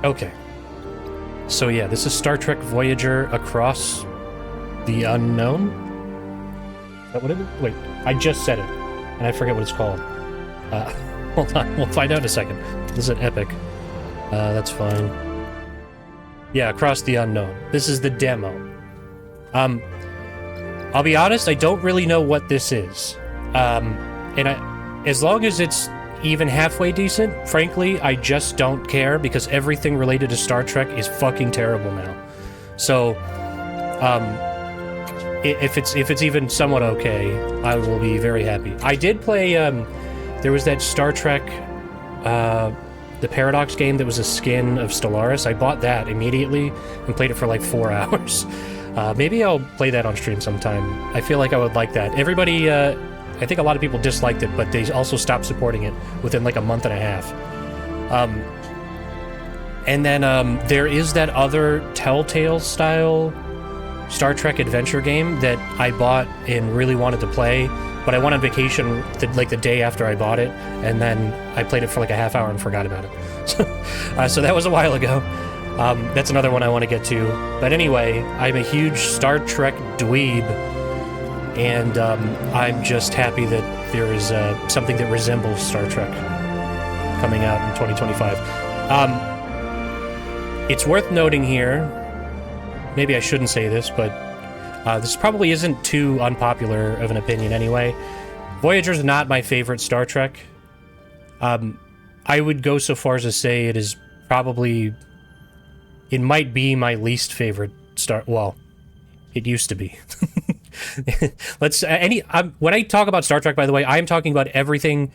Okay. So yeah, this is Star Trek Voyager Across the Unknown? Is that what it is? Wait, I just said it, and I forget what it's called. Hold on, we'll find out in a second. This is an epic. That's fine. Yeah, Across the Unknown. This is the demo. I'll be honest, I don't really know what this is. As long as it's even halfway decent, frankly, I just don't care, because everything related to Star Trek is fucking terrible now. So, if it's even somewhat okay, I will be very happy. I did play, there was that Star Trek, the Paradox game that was a skin of Stellaris. I bought that immediately and played it for like 4 hours. Maybe I'll play that on stream sometime. I feel like I would like that. Everybody, I think a lot of people disliked it, but they also stopped supporting it within like a month and a half. And then there is that other Telltale-style Star Trek adventure game that I bought and really wanted to play, but I went on vacation the day after I bought it, and then I played it for like a half hour and forgot about it. So that was a while ago. That's another one I want to get to. But anyway, I'm a huge Star Trek dweeb, and I'm just happy that there is something that resembles Star Trek coming out in 2025. It's worth noting here, maybe I shouldn't say this, but this probably isn't too unpopular of an opinion anyway. Voyager's not my favorite Star Trek. I would go so far as to say it is probably... It might be my least favorite well, it used to be. When I talk about Star Trek, by the way, I'm talking about everything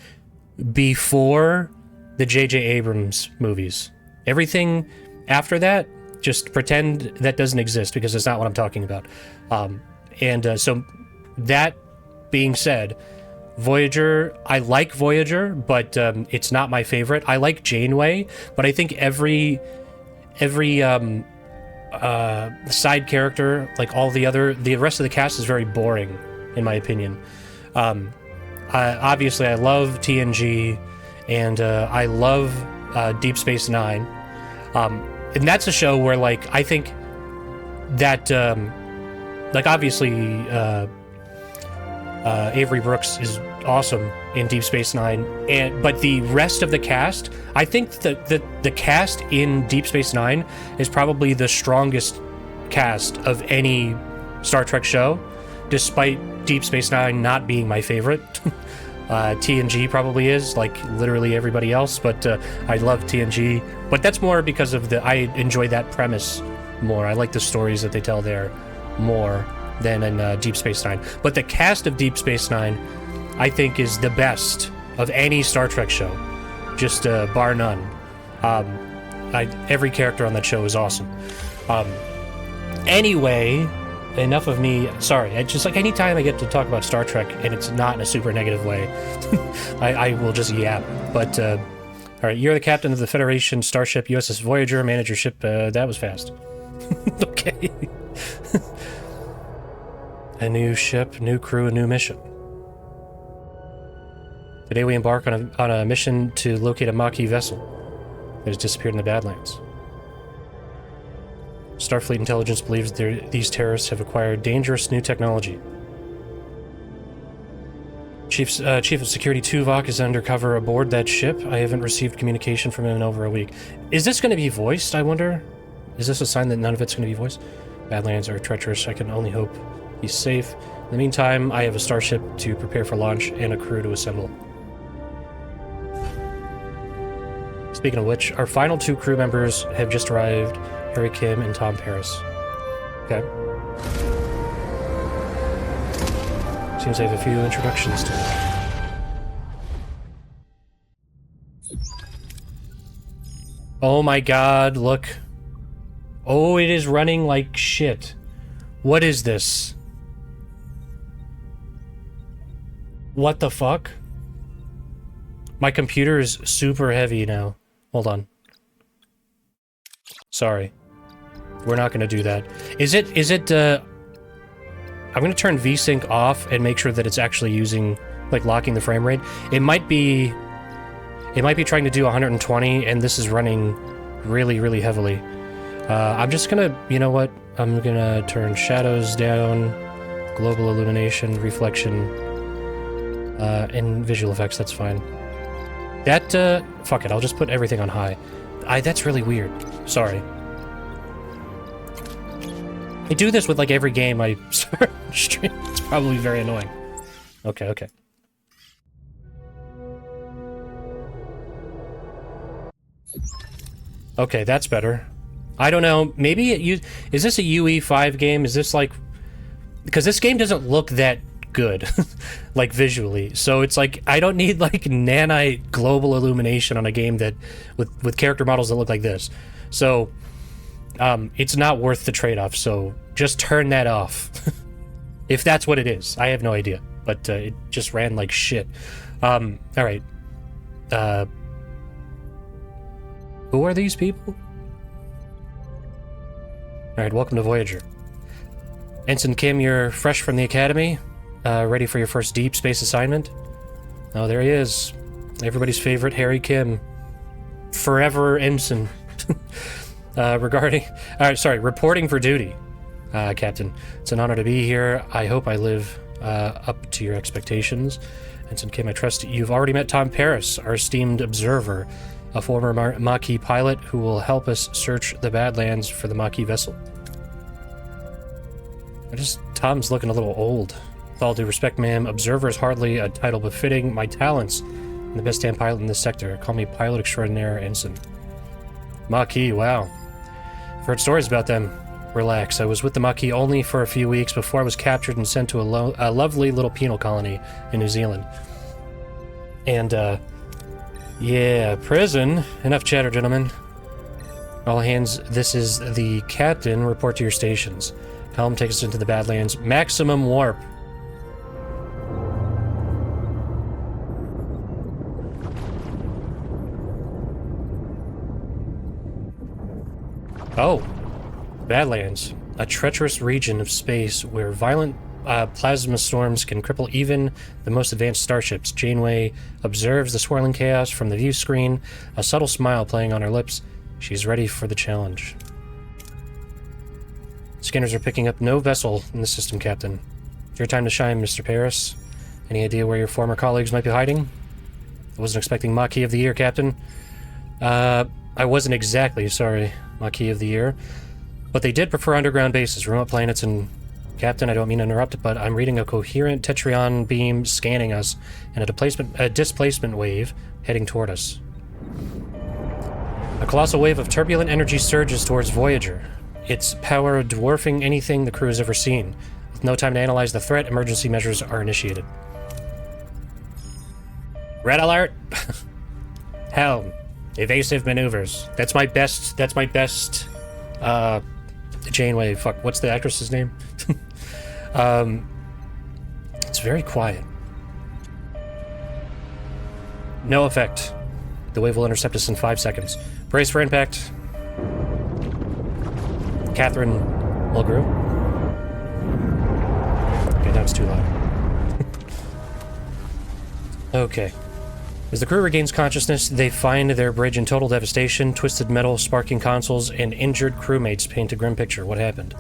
before the J.J. Abrams movies. Everything after that, just pretend that doesn't exist, because it's not what I'm talking about. So that being said, Voyager, I like Voyager, but it's not my favorite. I like Janeway, but I think every side character, like all the rest of the cast, is very boring, in my opinion. Obviously, I love TNG, and I love Deep Space Nine. And that's a show where, like, I think that, like, obviously, Avery Brooks is awesome in Deep Space Nine, but the rest of the cast, I think that the cast in Deep Space Nine is probably the strongest cast of any Star Trek show, despite Deep Space Nine not being my favorite. TNG probably is, like literally everybody else, but I love TNG. But that's more because of I enjoy that premise more. I like the stories that they tell there more than in Deep Space Nine. But the cast of Deep Space Nine, I think, is the best of any Star Trek show, just bar none. Every character on that show is awesome. Anyway, enough of me. Sorry, just like anytime I get to talk about Star Trek and it's not in a super negative way, I will just yap. But all right, you're the captain of the Federation starship USS Voyager. Manage your ship. That was fast. Okay. A new ship, new crew, a new mission. Today we embark on a mission to locate a Maquis vessel that has disappeared in the Badlands. Starfleet intelligence believes these terrorists have acquired dangerous new technology. Chief of Security Tuvok is undercover aboard that ship. I haven't received communication from him in over a week. Is this going to be voiced, I wonder? Is this a sign that none of it's going to be voiced? Badlands are treacherous. I can only hope he's safe. In the meantime, I have a starship to prepare for launch and a crew to assemble. Speaking of which, our final 2 crew members have just arrived. Harry Kim and Tom Paris. Okay. Seems I have a few introductions to make. Oh my god, look. Oh, it is running like shit. What is this? What the fuck? My computer is super heavy now. Hold on. Sorry. We're not gonna do that. Is it, I'm gonna turn VSync off and make sure that it's actually using, like, locking the frame rate. It might be trying to do 120 and this is running really, really heavily. I'm just gonna, you know what? I'm gonna turn shadows down, global illumination, reflection, and visual effects, that's fine. That, fuck it, I'll just put everything on high. That's really weird. Sorry. I do this with, like, every game I stream. It's probably very annoying. Okay, okay. Okay, that's better. I don't know, maybe is this a UE5 game? Is this, like... Because this game doesn't look that good, like, visually. So it's like, I don't need, like, nanite global illumination on a game that... with character models that look like this. So... it's not worth the trade-off, so just turn that off. If that's what it is. I have no idea. But it just ran like shit. Alright. Who are these people? Alright, welcome to Voyager. Ensign Kim, you're fresh from the academy? Ready for your first deep space assignment? Oh, there he is. Everybody's favorite Harry Kim. Forever Ensign. Reporting for duty, Captain. It's an honor to be here. I hope I live up to your expectations. Ensign Kim, I trust you've already met Tom Paris, our esteemed observer, a former Maquis pilot who will help us search the Badlands for the Maquis vessel. Tom's looking a little old. With all due respect, ma'am, observer is hardly a title befitting my talents. I'm the best damn pilot in this sector. Call me pilot extraordinaire, Ensign. Maquis, wow. I've heard stories about them. Relax, I was with the Maquis only for a few weeks before I was captured and sent to a lovely little penal colony in New Zealand. And, yeah, prison. Enough chatter, gentlemen. All hands, this is the captain. Report to your stations. Helm, take us into the Badlands. Maximum warp. Oh. Badlands. A treacherous region of space where violent plasma storms can cripple even the most advanced starships. Janeway observes the swirling chaos from the view screen, a subtle smile playing on her lips. She's ready for the challenge. Scanners are picking up no vessel in the system, Captain. It's your time to shine, Mr. Paris. Any idea where your former colleagues might be hiding? I wasn't expecting Maquis of the Year, Captain. I wasn't exactly, sorry, Maquis of the Year. But they did prefer underground bases, remote planets, and... Captain, I don't mean to interrupt, but I'm reading a coherent Tetrion beam scanning us, and a displacement wave heading toward us. A colossal wave of turbulent energy surges towards Voyager, its power dwarfing anything the crew has ever seen. With no time to analyze the threat, emergency measures are initiated. Red alert! Helm. Evasive maneuvers. That's my best, Janeway, fuck, what's the actress's name? It's very quiet. No effect. The wave will intercept us in 5 seconds. Brace for impact. Catherine Mulgrew. Okay, now it's too loud. Okay. As the crew regains consciousness, they find their bridge in total devastation, twisted metal, sparking consoles, and injured crewmates paint a grim picture. What happened?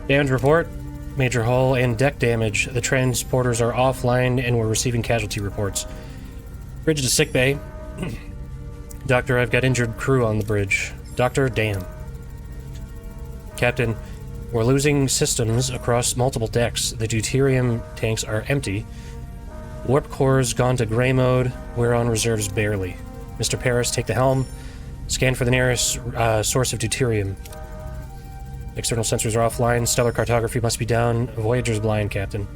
Damage report. Major hull and deck damage. The transporters are offline and we're receiving casualty reports. Bridge to sickbay. Doctor, I've got injured crew on the bridge. Doctor, damn. Captain, we're losing systems across multiple decks. The Deuterium tanks are empty. Warp core's gone to gray mode. We're on reserves barely. Mr. Paris, take the helm. Scan for the nearest source of deuterium. External sensors are offline. Stellar cartography must be down. Voyager's blind, Captain.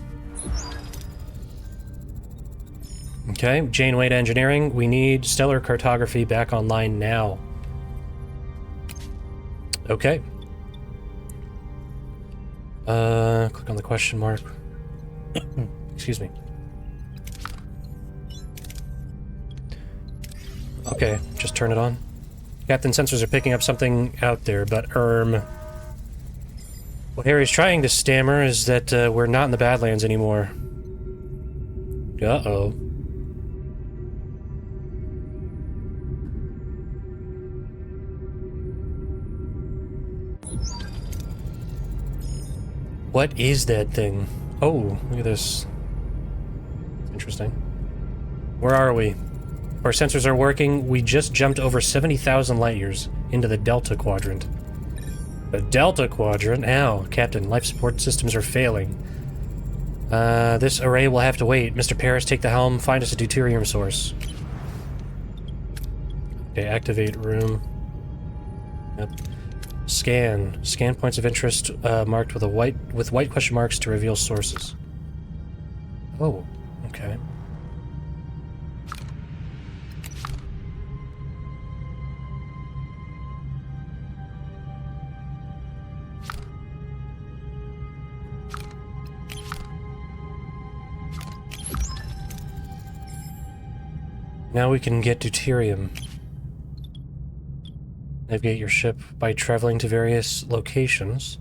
Okay, Janeway to engineering. We need stellar cartography back online now. Okay. Click on the question mark. Excuse me. Okay, just turn it on. Captain, sensors are picking up something out there, but, what Harry's trying to stammer is that, we're not in the Badlands anymore. Uh-oh. What is that thing? Oh, look at this. Interesting. Where are we? Our sensors are working. We just jumped over 70,000 light years into the Delta Quadrant. The Delta Quadrant? Ow, Captain, life support systems are failing. This array will have to wait. Mr. Paris, take the helm. Find us a deuterium source. Okay, activate room. Yep. Scan. Scan points of interest marked with white question marks to reveal sources. Oh, okay. Now we can get deuterium. Navigate your ship by traveling to various locations.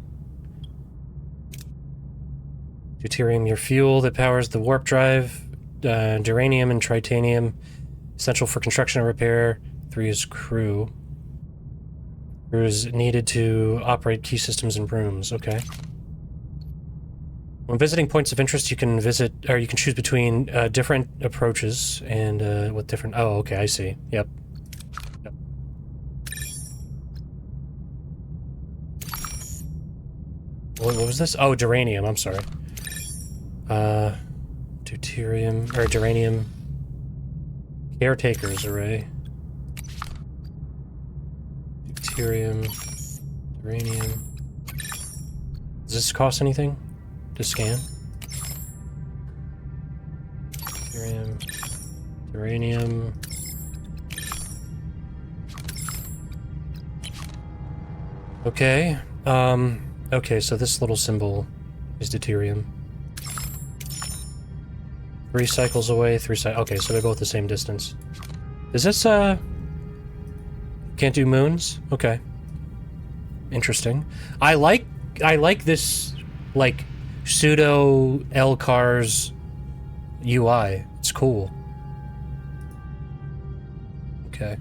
Deuterium, your fuel that powers the warp drive. Duranium and tritanium, essential for construction and repair. 3 is crew. Crew is needed to operate key systems and rooms. Okay. When visiting points of interest, you can choose between different approaches and with different. Oh, okay, I see. Yep. What was this? Oh, duranium. I'm sorry. Deuterium or duranium. Caretaker's array. Deuterium. Duranium. Does this cost anything to scan? Uranium. Okay. Okay, so this little symbol is deuterium. 3 cycles away, 3 cycles. Okay, so they're both the same distance. Is this, can't do moons? Okay. Interesting. I like this, like, pseudo LCARS UI. It's cool. Okay.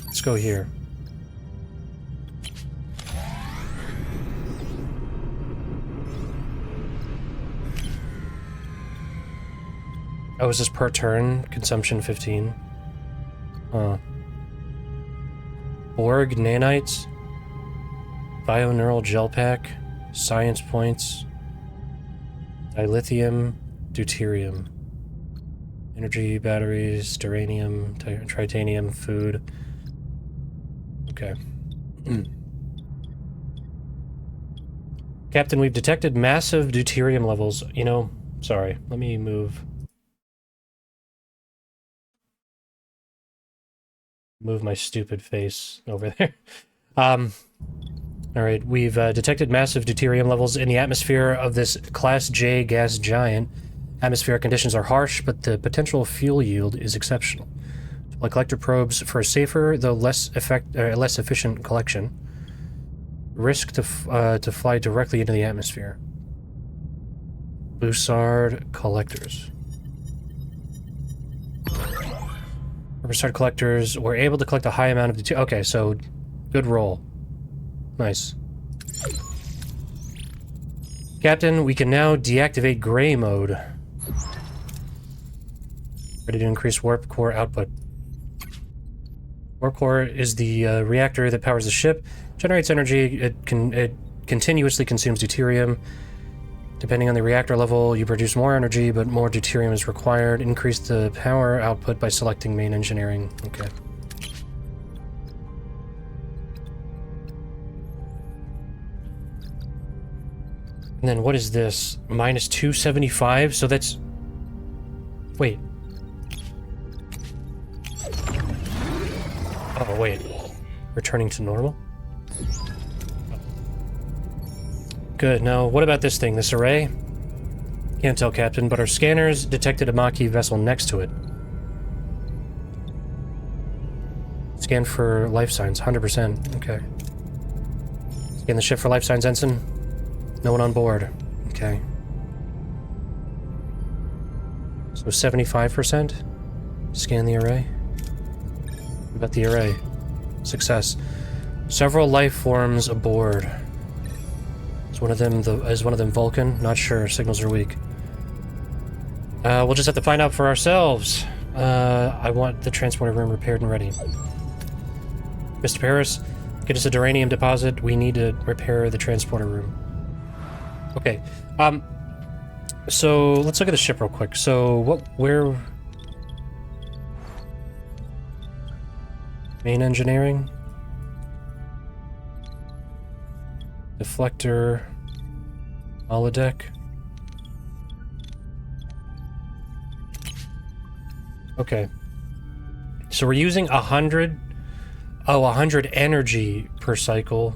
Let's go here. Oh, is this per turn? Consumption 15. Huh. Borg, nanites. Bioneural gel pack. Science points. Dilithium. Deuterium. Energy, batteries, duranium, tritanium, food. Okay. Captain, we've detected massive deuterium levels. You know, sorry, let me move my stupid face over there. Alright, we've detected massive deuterium levels in the atmosphere of this Class J gas giant. Atmospheric conditions are harsh, but the potential fuel yield is exceptional. Deploy collector probes for a safer, though less efficient collection. Risk to fly directly into the atmosphere. Bussard collectors. Bussard collectors were able to collect a high amount of deuterium. Okay, so good roll. Nice. Captain, we can now deactivate gray mode. Ready to increase warp core output. Warp core is the reactor that powers the ship. Generates energy. It continuously consumes deuterium. Depending on the reactor level, you produce more energy, but more deuterium is required. Increase the power output by selecting main engineering. Okay. And then what is this? Minus 275? So that's... Wait. Oh, wait. Returning to normal? Good. Now, what about this thing? This array? Can't tell, Captain, but our scanners detected a Maquis vessel next to it. Scan for life signs. 100%. Okay. Scan the ship for life signs, Ensign. No one on board. Okay. So 75%? Scan the array. What about the array? Success. Several life forms aboard. So one of them Vulcan? Not sure. Signals are weak. We'll just have to find out for ourselves. I want the transporter room repaired and ready. Mr. Paris, get us a Deuterium deposit. We need to repair the transporter room. Okay. So let's look at the ship real quick. So where? Main engineering. Deflector. Holodeck. Okay. So we're using 100... Oh, 100 energy per cycle.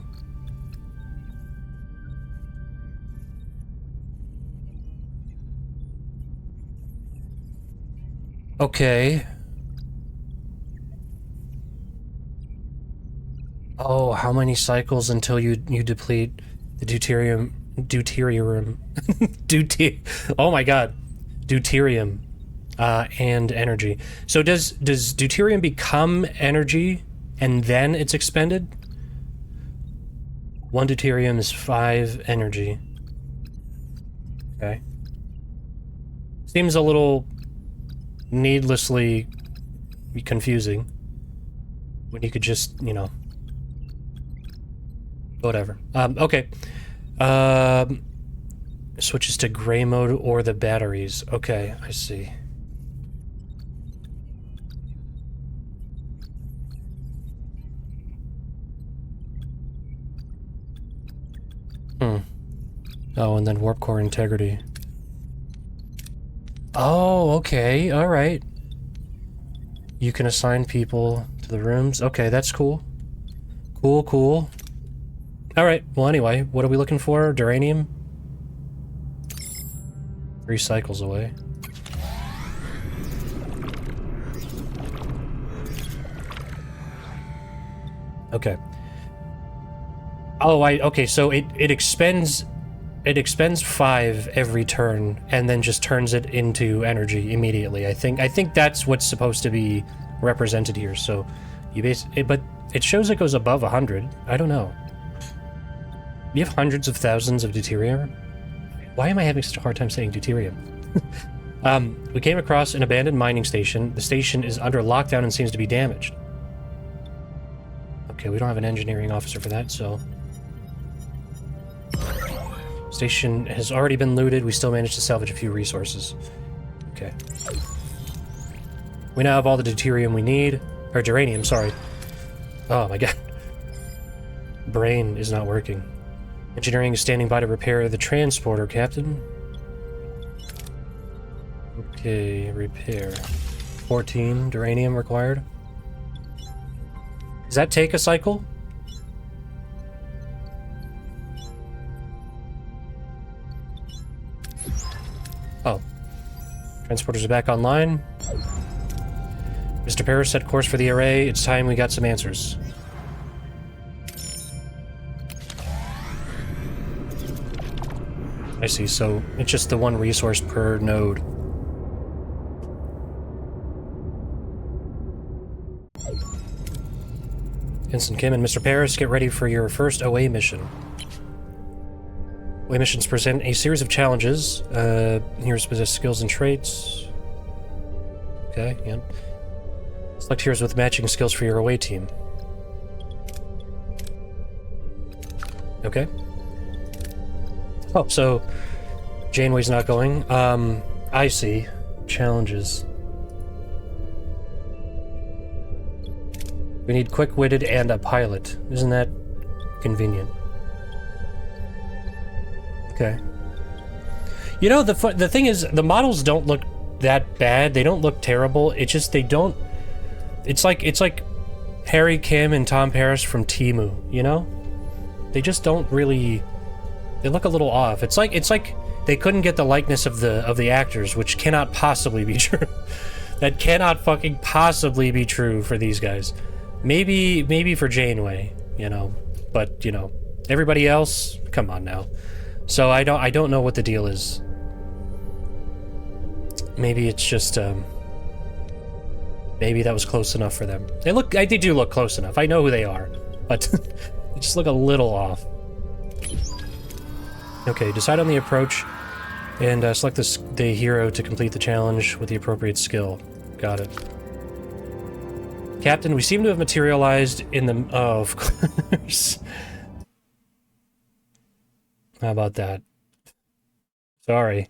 Okay. Oh, how many cycles until you deplete the deuterium? Oh my god. Deuterium. And energy. So does deuterium become energy and then it's expended? 1 deuterium is 5 energy. Okay. Seems a little needlessly confusing when you could just, you know, whatever. Okay. Switches to gray mode or the batteries. Okay, I see. Oh, and then warp core integrity. Oh, okay, alright. You can assign people to the rooms. Okay, that's cool. Cool. Alright, well anyway, what are we looking for? Deuterium? 3 cycles away. Okay. Oh, okay, so it expends 5 every turn and then just turns it into energy immediately. I think that's what's supposed to be represented here. So you but it shows it goes above 100. I don't know. You have hundreds of thousands of deuterium? Why am I having such a hard time saying deuterium? We came across an abandoned mining station. The station is under lockdown and seems to be damaged. Okay, we don't have an engineering officer for that, so... Station has already been looted. We still managed to salvage a few resources. Okay. We now have all the deuterium we need. Or geranium, sorry. Oh my god. Brain is not working. Engineering is standing by to repair the transporter, Captain. Okay, repair. 14 deuterium required. Does that take a cycle? Oh. Transporters are back online. Mr. Paris set course for the array. It's time we got some answers. I see, so it's just the 1 resource per node. Ensign Kim and Mr. Paris, get ready for your first OA mission. OA missions present a series of challenges. Here's specific skills and traits. Okay, yeah. Select heroes with matching skills for your OA team. Okay. Oh, so Janeway's not going. I see. Challenges. We need quick-witted and a pilot. Isn't that convenient? Okay. You know, the thing is, the models don't look that bad. They don't look terrible. It's just they don't... It's like Harry Kim and Tom Paris from Temu, you know? They just don't really... They look a little off. It's like they couldn't get the likeness of the actors, which cannot possibly be true. That cannot fucking possibly be true for these guys. Maybe for Janeway, you know, but you know, everybody else, come on now. So I don't know what the deal is. Maybe it's just maybe that was close enough for them. They do look close enough. I know who they are, but they just look a little off. Okay, decide on the approach and select the hero to complete the challenge with the appropriate skill. Got it. Captain, we seem to have materialized in the... Oh, of course. How about that? Sorry.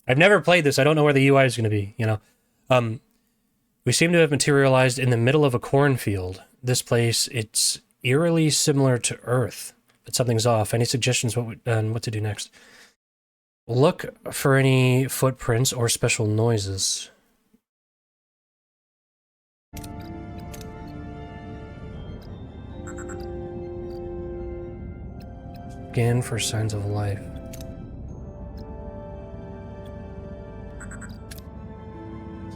I've never played this. I don't know where the UI is going to be, you know. We seem to have materialized in the middle of a cornfield. This place, it's eerily similar to Earth, but something's off. Any suggestions on what to do next? Look for any footprints or special noises. Scan for signs of life.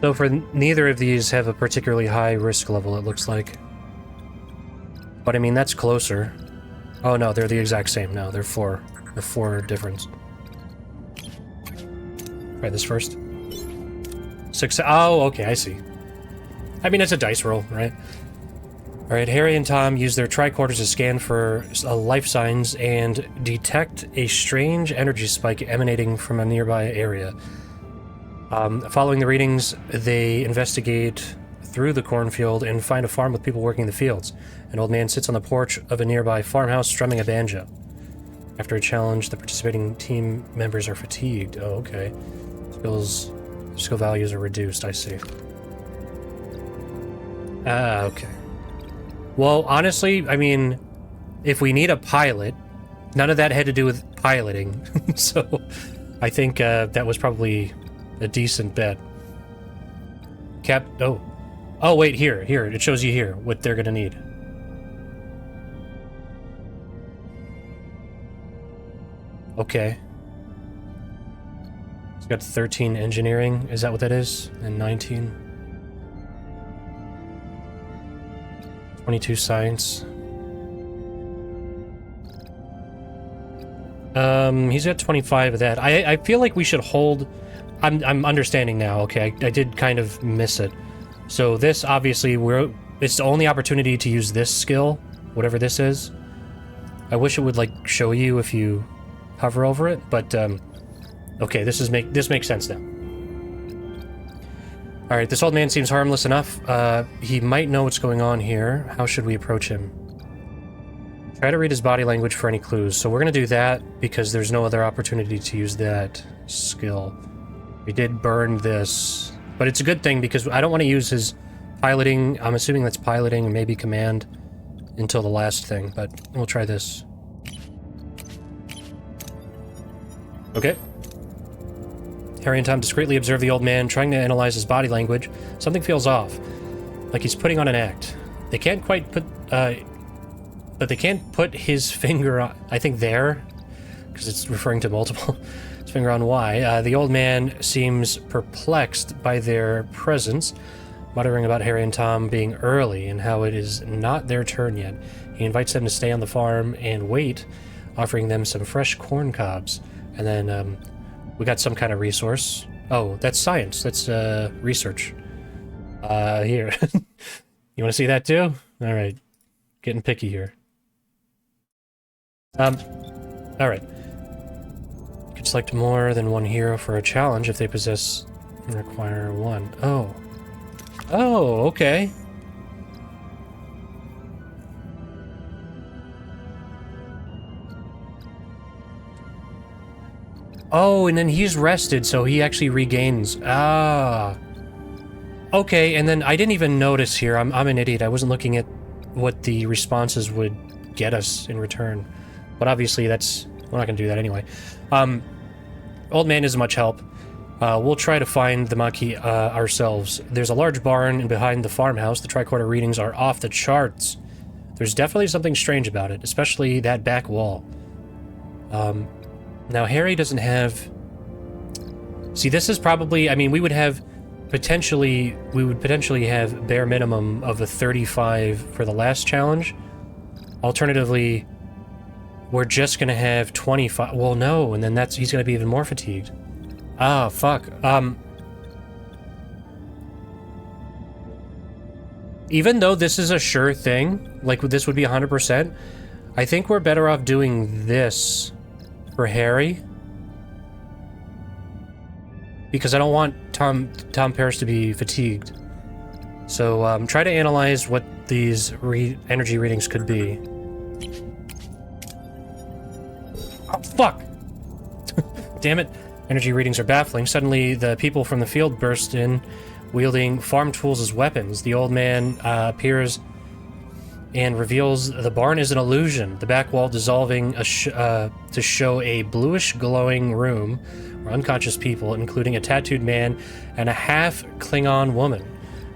So for neither of these have a particularly high risk level, it looks like. But I mean, that's closer. Oh no, they're the exact same. No, they're four. They're four different. Try this first. Success. Oh, okay, I see. I mean, it's a dice roll, right? Alright, Harry and Tom use their tricorders to scan for life signs and detect a strange energy spike emanating from a nearby area. Following the readings, they investigate through the cornfield and find a farm with people working the fields. An old man sits on the porch of a nearby farmhouse strumming a banjo. After a challenge, the participating team members are fatigued. Oh, okay. Skill values are reduced, I see. Okay. Well, honestly, I mean, if we need a pilot, none of that had to do with piloting. So, I think that was probably a decent bet. Oh, wait, here. It shows you here what they're gonna need. Okay. It's got 13 engineering. Is that what that is? And 19. 22 science. He's got 25 of that. I feel like we should hold... I'm understanding now, okay. I did kind of miss it. So this, obviously, it's the only opportunity to use this skill, whatever this is. I wish it would, like, show you if you hover over it, but, okay, this makes sense now. Alright, this old man seems harmless enough. He might know what's going on here. How should we approach him? Try to read his body language for any clues. So we're gonna do that, because there's no other opportunity to use that skill. We did burn this, but it's a good thing, because I don't want to use his piloting. I'm assuming that's piloting, and maybe command, until the last thing, but we'll try this. Okay. Harry and Tom discreetly observe the old man, trying to analyze his body language. Something feels off, like he's putting on an act. They can't quite put, but they can't put his finger on, I think there, because it's referring to multiple, his finger on Y. The old man seems perplexed by their presence, muttering about Harry and Tom being early and how it is not their turn yet. He invites them to stay on the farm and wait, offering them some fresh corn cobs. And then, we got some kind of resource. Oh, that's science. That's, research. Here. You want to see that too? Alright. Getting picky here. Alright. You could select more than one hero for a challenge if they possess and require one. Oh. Oh, okay. Oh, and then he's rested, so he actually regains. Ah. Okay, and then I didn't even notice here. I'm an idiot. I wasn't looking at what the responses would get us in return. But obviously, we're not going to do that anyway. Old man isn't much help. We'll try to find the Maquis ourselves. There's a large barn, and behind the farmhouse, the tricorder readings are off the charts. There's definitely something strange about it, especially that back wall. Now, Harry doesn't have... See, this is probably... I mean, we would potentially have bare minimum of a 35 for the last challenge. Alternatively, we're just gonna have 25... Well, no, and then he's gonna be even more fatigued. Ah, fuck. Even though this is a sure thing, like, this would be 100%, I think we're better off doing this for Harry. Because I don't want Tom Paris to be fatigued. So try to analyze what these energy readings could be. Oh, fuck! Damn it. Energy readings are baffling. Suddenly, the people from the field burst in, wielding farm tools as weapons. The old man appears and reveals the barn is an illusion, the back wall dissolving to show a bluish glowing room where unconscious people, including a tattooed man and a half-Klingon woman,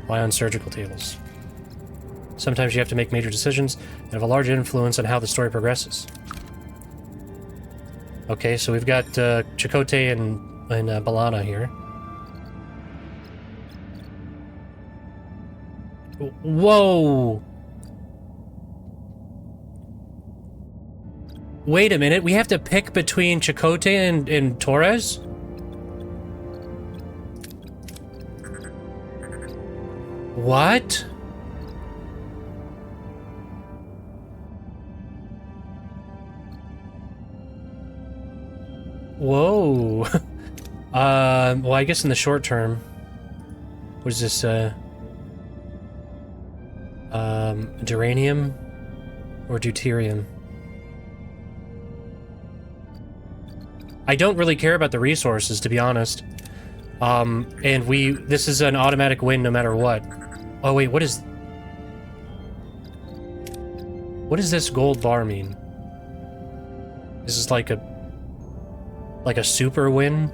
lie on surgical tables. Sometimes you have to make major decisions that have a large influence on how the story progresses. Okay, so we've got Chakotay and B'Elanna here. Whoa! Wait a minute, we have to pick between Chakotay and Torres? What? Whoa. Well, I guess in the short term. What is this, Duranium? Or Deuterium? I don't really care about the resources, to be honest. And this is an automatic win no matter what. Oh wait, what does this gold bar mean? This is like a super win?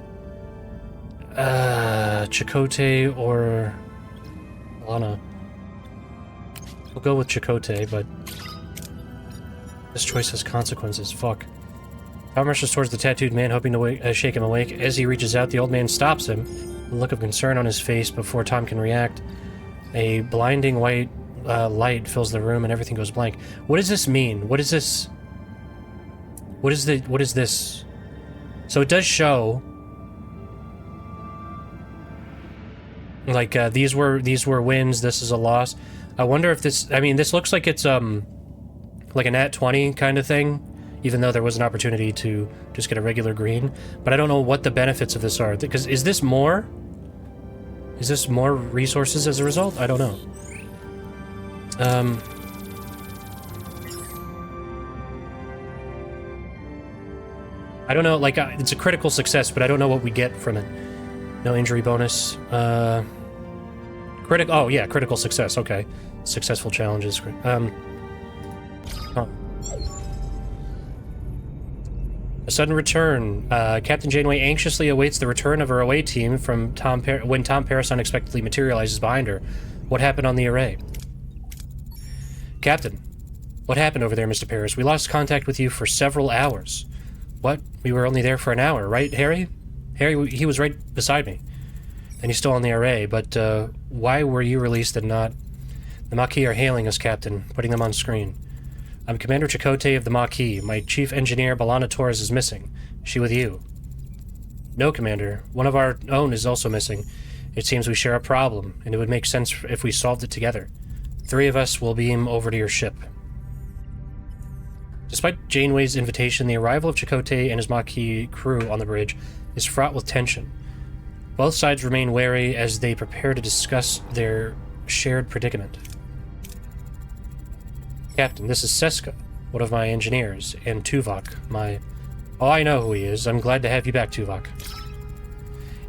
Chakotay or B'Elanna. We'll go with Chakotay, but this choice has consequences. Fuck. Tom rushes towards the tattooed man, hoping to shake him awake. As he reaches out, the old man stops him, a look of concern on his face before Tom can react. A blinding white light fills the room and everything goes blank. What does this mean? What is this? What is this? So it does show, like, these were wins, this is a loss. I wonder if this, I mean, this looks like it's, like a nat 20 kind of thing, even though there was an opportunity to just get a regular green. But I don't know what the benefits of this are, because is this more? Is this more resources as a result? I don't know. I don't know, like, it's a critical success, but I don't know what we get from it. No injury bonus. Oh yeah, critical success, okay. Successful challenges. A sudden return. Captain Janeway anxiously awaits the return of her away team from when Tom Paris unexpectedly materializes behind her. What happened on the array? Captain, what happened over there, Mr. Paris? We lost contact with you for several hours. What? We were only there for an hour, right, Harry? Harry, he was right beside me. And he's still on the array, but why were you released and not... The Maquis are hailing us, Captain, putting them on screen. I'm Commander Chakotay of the Maquis. My chief engineer, B'Elanna Torres, is missing. Is she with you? No, Commander. One of our own is also missing. It seems we share a problem, and it would make sense if we solved it together. 3 of us will beam over to your ship. Despite Janeway's invitation, the arrival of Chakotay and his Maquis crew on the bridge is fraught with tension. Both sides remain wary as they prepare to discuss their shared predicament. Captain, this is Seska, one of my engineers, and Tuvok, my... Oh, I know who he is. I'm glad to have you back, Tuvok.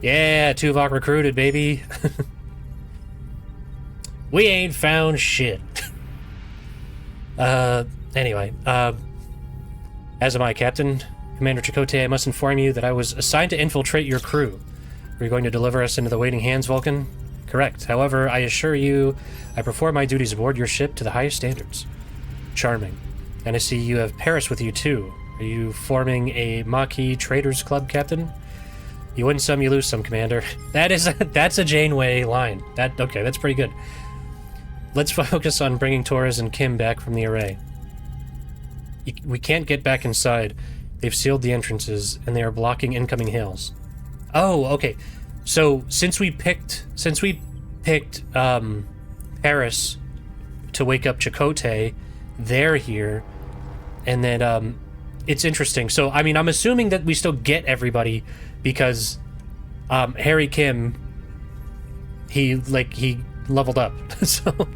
Yeah, Tuvok recruited, baby. We ain't found shit. Anyway, as am I, Captain. Commander Chakotay, I must inform you that I was assigned to infiltrate your crew. Are you going to deliver us into the waiting hands, Vulcan? Correct. However, I assure you, I perform my duties aboard your ship to the highest standards. Charming. And I see you have Paris with you, too. Are you forming a Maquis Traders Club, Captain? You win some, you lose some, Commander. That's a Janeway line. Okay, that's pretty good. Let's focus on bringing Torres and Kim back from the array. We can't get back inside. They've sealed the entrances, and they are blocking incoming hails. Oh, okay. So, since we picked Paris to wake up Chakotay, they're here, and then, it's interesting. So, I mean, I'm assuming that we still get everybody because Harry Kim, he leveled up. So,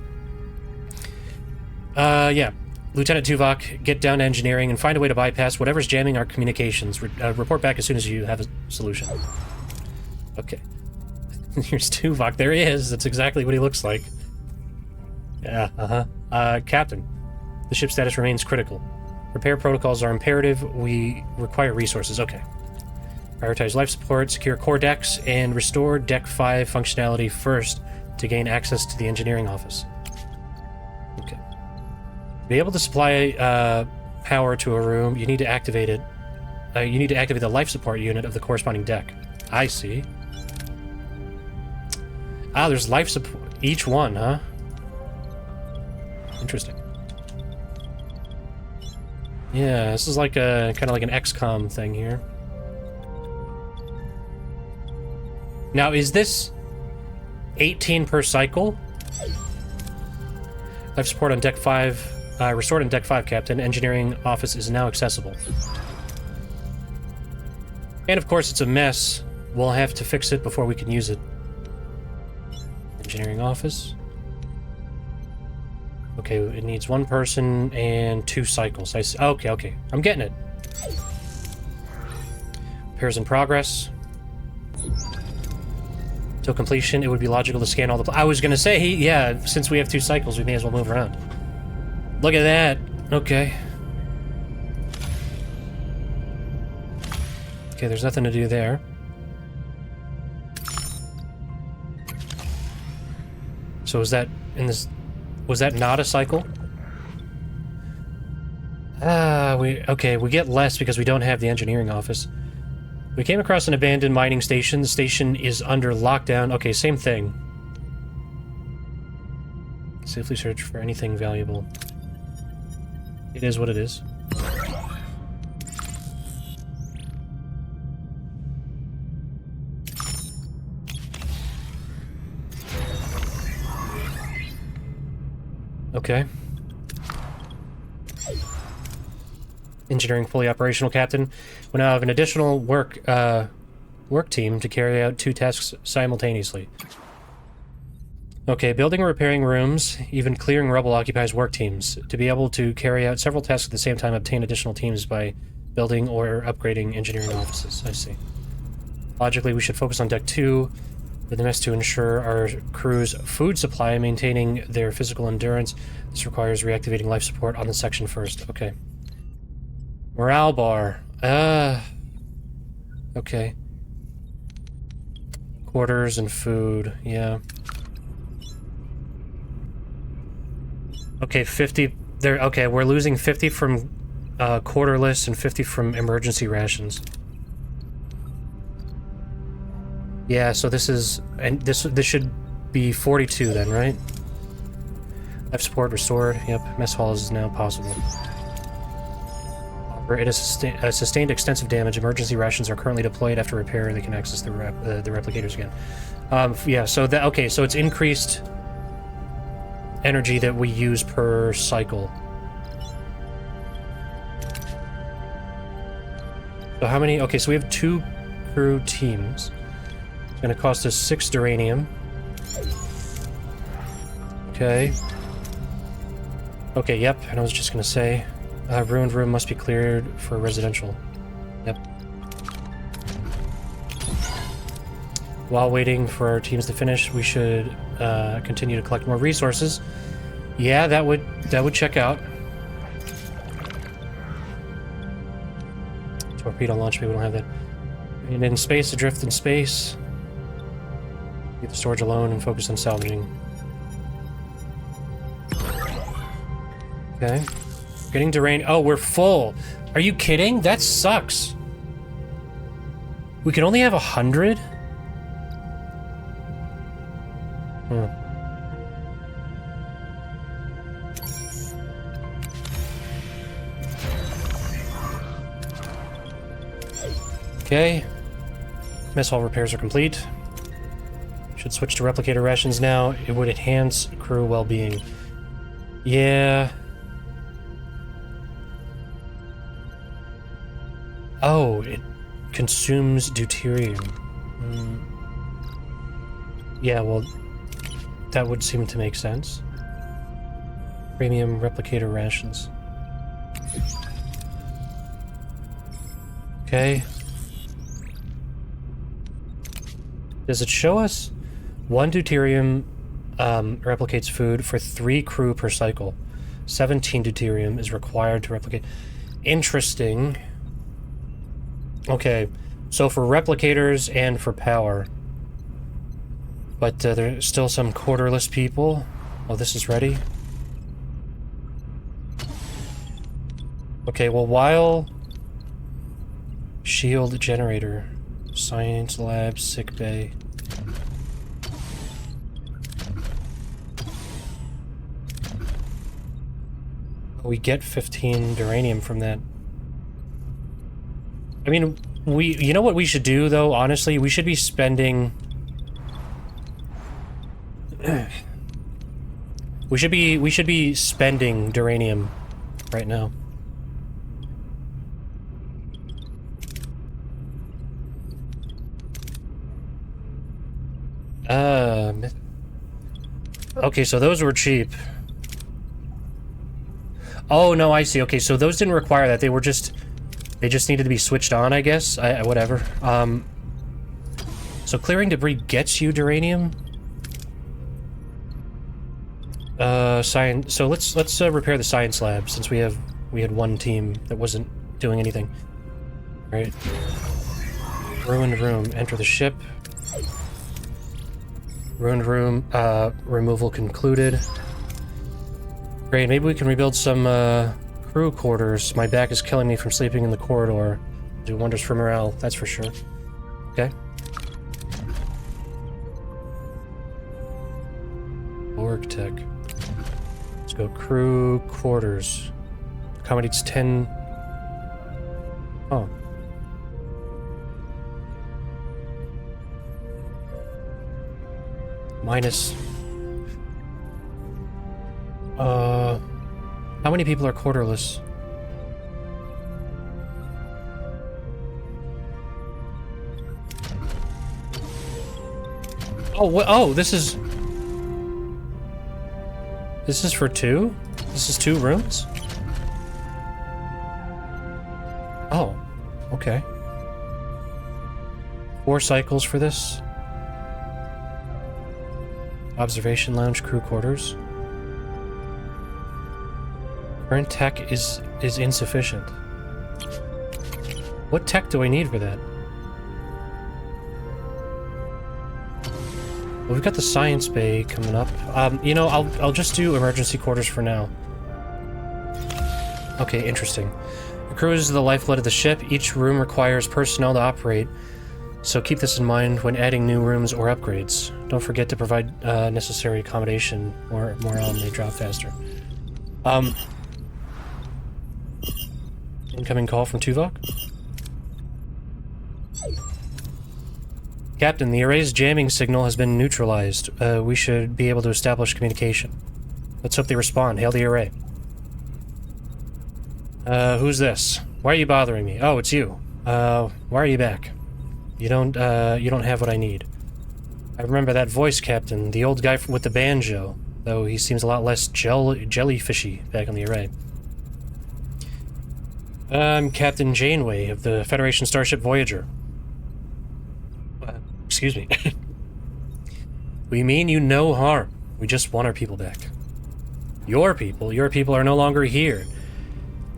yeah. Lieutenant Tuvok, get down to engineering and find a way to bypass whatever's jamming our communications. Report back as soon as you have a solution. Okay. Here's Tuvok. There he is. That's exactly what he looks like. Yeah, Captain, the ship status remains critical. Repair protocols are imperative. We require resources. Okay. Prioritize life support, secure core decks, and restore Deck 5 functionality first to gain access to the engineering office. Okay. To be able to supply power to a room, you need to activate it. You need to activate the life support unit of the corresponding deck. I see. Ah, there's life support. Each one, huh? Interesting. Yeah, this is like a kind of like an XCOM thing here. Now, is this 18 per cycle? Life support on Deck 5, restored on Deck 5, Captain. Engineering office is now accessible. And of course, it's a mess. We'll have to fix it before we can use it. Engineering office. Okay, it needs 1 person and 2 cycles. I see. Okay. I'm getting it. Repairs in progress. Till completion, it would be logical to scan all the... I was gonna say, yeah, since we have 2 cycles, we may as well move around. Look at that. Okay. Okay, there's nothing to do there. So is that in this... Was that not a cycle? Okay, we get less because we don't have the engineering office. We came across an abandoned mining station. The station is under lockdown. Okay, same thing. Safely search for anything valuable. It is what it is. Okay. Engineering fully operational, Captain. We now have an additional work team to carry out 2 tasks simultaneously. Okay, building and repairing rooms, even clearing rubble occupies work teams. To be able to carry out several tasks at the same time, obtain additional teams by building or upgrading engineering offices. I see. Logically, we should focus on Deck 2 with the mess to ensure our crew's food supply, maintaining their physical endurance. This requires reactivating life support on the section first. Okay. Morale bar. Okay. Quarters and food. Yeah. Okay, 50... There. Okay, we're losing 50 from quarterless and 50 from emergency rations. Yeah, so this is... And this should be 42 then, right? Life support restored. Yep, mess hall is now possible. It has sustained extensive damage. Emergency rations are currently deployed. After repair, they can access the replicators again. Yeah, so that... Okay, so it's increased energy that we use per cycle. So how many... Okay, so we have 2 crew teams. It's gonna cost us 6 Deuterium. Okay. Okay, yep, and I was just gonna say... ruined room must be cleared for residential. Yep. While waiting for our teams to finish, we should continue to collect more resources. Yeah, that would check out. Torpedo launch, maybe we don't have that. And in space, adrift in space. Leave the storage alone and focus on salvaging. Okay. Getting to rain. Oh, we're full. Are you kidding? That sucks. We can only have 100? Okay. Mess hall repairs are complete. Should switch to replicator rations now. It would enhance crew well-being. Yeah. Oh, it consumes deuterium. Yeah, well, that would seem to make sense. Premium replicator rations. Okay. Does it show us? 1 deuterium replicates food for 3 crew per cycle. 17 deuterium is required to replicate. Interesting. Okay, so for replicators and for power. But there's still some quarterless people. Oh, this is ready. Okay, well, while... Shield generator. Science lab, sick bay. We get 15 Deuterium from that. I mean, you know what we should do, though, honestly? We should be spending... we should be spending Deuterium right now. Okay, so those were cheap. Oh, no, I see. Okay, so those didn't require that. They were just... They just needed to be switched on, I guess. Whatever. So clearing debris gets you Deuterium. Science... So let's repair the science lab, since we had one team that wasn't doing anything. Right. Ruined room. Enter the ship. Ruined room, removal concluded. Great, maybe we can rebuild some, crew quarters. My back is killing me from sleeping in the corridor. Do wonders for morale, that's for sure. Okay. Org tech. Let's go crew quarters. Accommodates 10... Oh. Minus... How many people are quarterless? Oh, oh, this is... This is for 2? This is 2 rooms? Oh, okay. 4 cycles for this. Observation lounge, crew quarters. Current tech is insufficient. What tech do I need for that? Well, we've got the science bay coming up. You know, I'll just do emergency quarters for now. Okay, interesting. The crew is the lifeblood of the ship. Each room requires personnel to operate, so keep this in mind when adding new rooms or upgrades. Don't forget to provide necessary accommodation, or morale may drop faster. Incoming call from Tuvok. Captain, the array's jamming signal has been neutralized. We should be able to establish communication. Let's hope they respond. Hail the array. Who's this? Why are you bothering me? Oh, it's you. Why are you back? You don't have what I need. I remember that voice, Captain. The old guy with the banjo. Though he seems a lot less jellyfishy back on the array. I'm Captain Janeway of the Federation starship Voyager. Excuse me. We mean you no harm. We just want our people back. Your people are no longer here.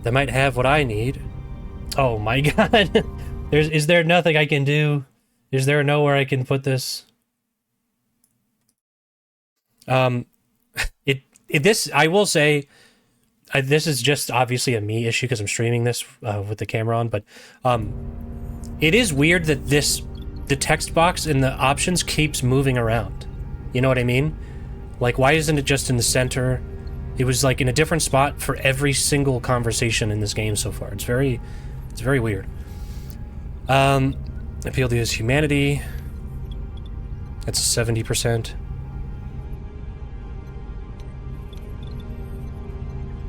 They might have what I need. Oh my god. Is there nothing I can do? Is there nowhere I can put this? This, I will say, this is just obviously a me issue because I'm streaming this with the camera on, but it is weird that the text box in the options keeps moving around. You know what I mean? Like, why isn't it just in the center? It was like in a different spot for every single conversation in this game so far. It's very weird. Appeal to his humanity. That's 70%.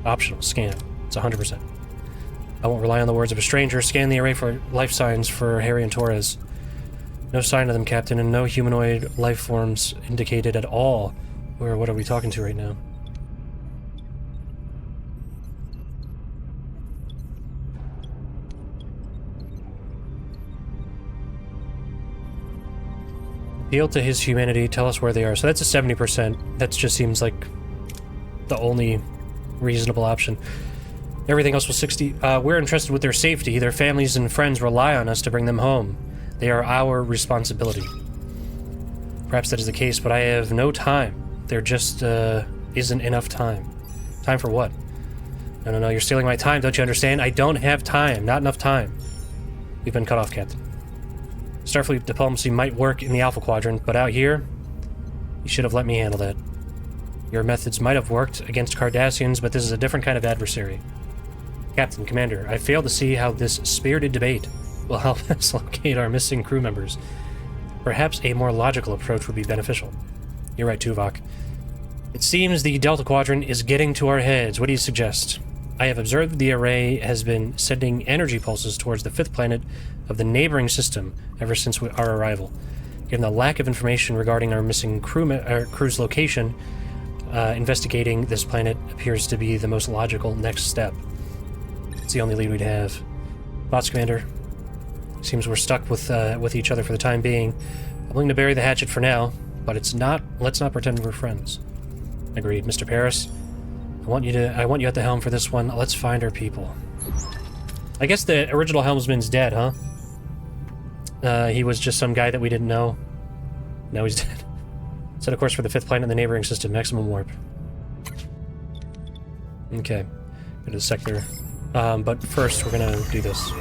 Optional scan. It's 100%. I won't rely on the words of a stranger. Scan the array for life signs for Harry and Torres. No sign of them, Captain, and no humanoid life forms indicated at all. What are we talking to right now? Appeal to his humanity, tell us where they are. So that's a 70%. That just seems like the only reasonable option. Everything else was 60. We're entrusted with their safety. Their families and friends rely on us to bring them home. They are our responsibility. Perhaps that is the case, but I have no time. There just isn't enough time. Time for what? No, you're stealing my time, don't you understand? I don't have time. Not enough time. We've been cut off, Captain. Starfleet diplomacy might work in the Alpha Quadrant, but out here, you should have let me handle that. Your methods might have worked against Cardassians, but this is a different kind of adversary. Captain, Commander, I fail to see how this spirited debate will help us locate our missing crew members. Perhaps a more logical approach would be beneficial. You're right, Tuvok. It seems the Delta Quadrant is getting to our heads. What do you suggest? I have observed the array has been sending energy pulses towards the fifth planet of the neighboring system ever since our arrival. Given the lack of information regarding our missing crew's location, investigating this planet appears to be the most logical next step. It's the only lead we'd have. Thoughts, Commander? Seems we're stuck with each other for the time being. I'm willing to bury the hatchet for now, but let's not pretend we're friends. Agreed, Mr. Paris. I want you at the helm for this one. Let's find our people. I guess the original helmsman's dead, huh? He was just some guy that we didn't know. Now he's dead. Set a course for the fifth planet in the neighboring system. Maximum warp. Okay. Go to the sector. But first, we're gonna do this.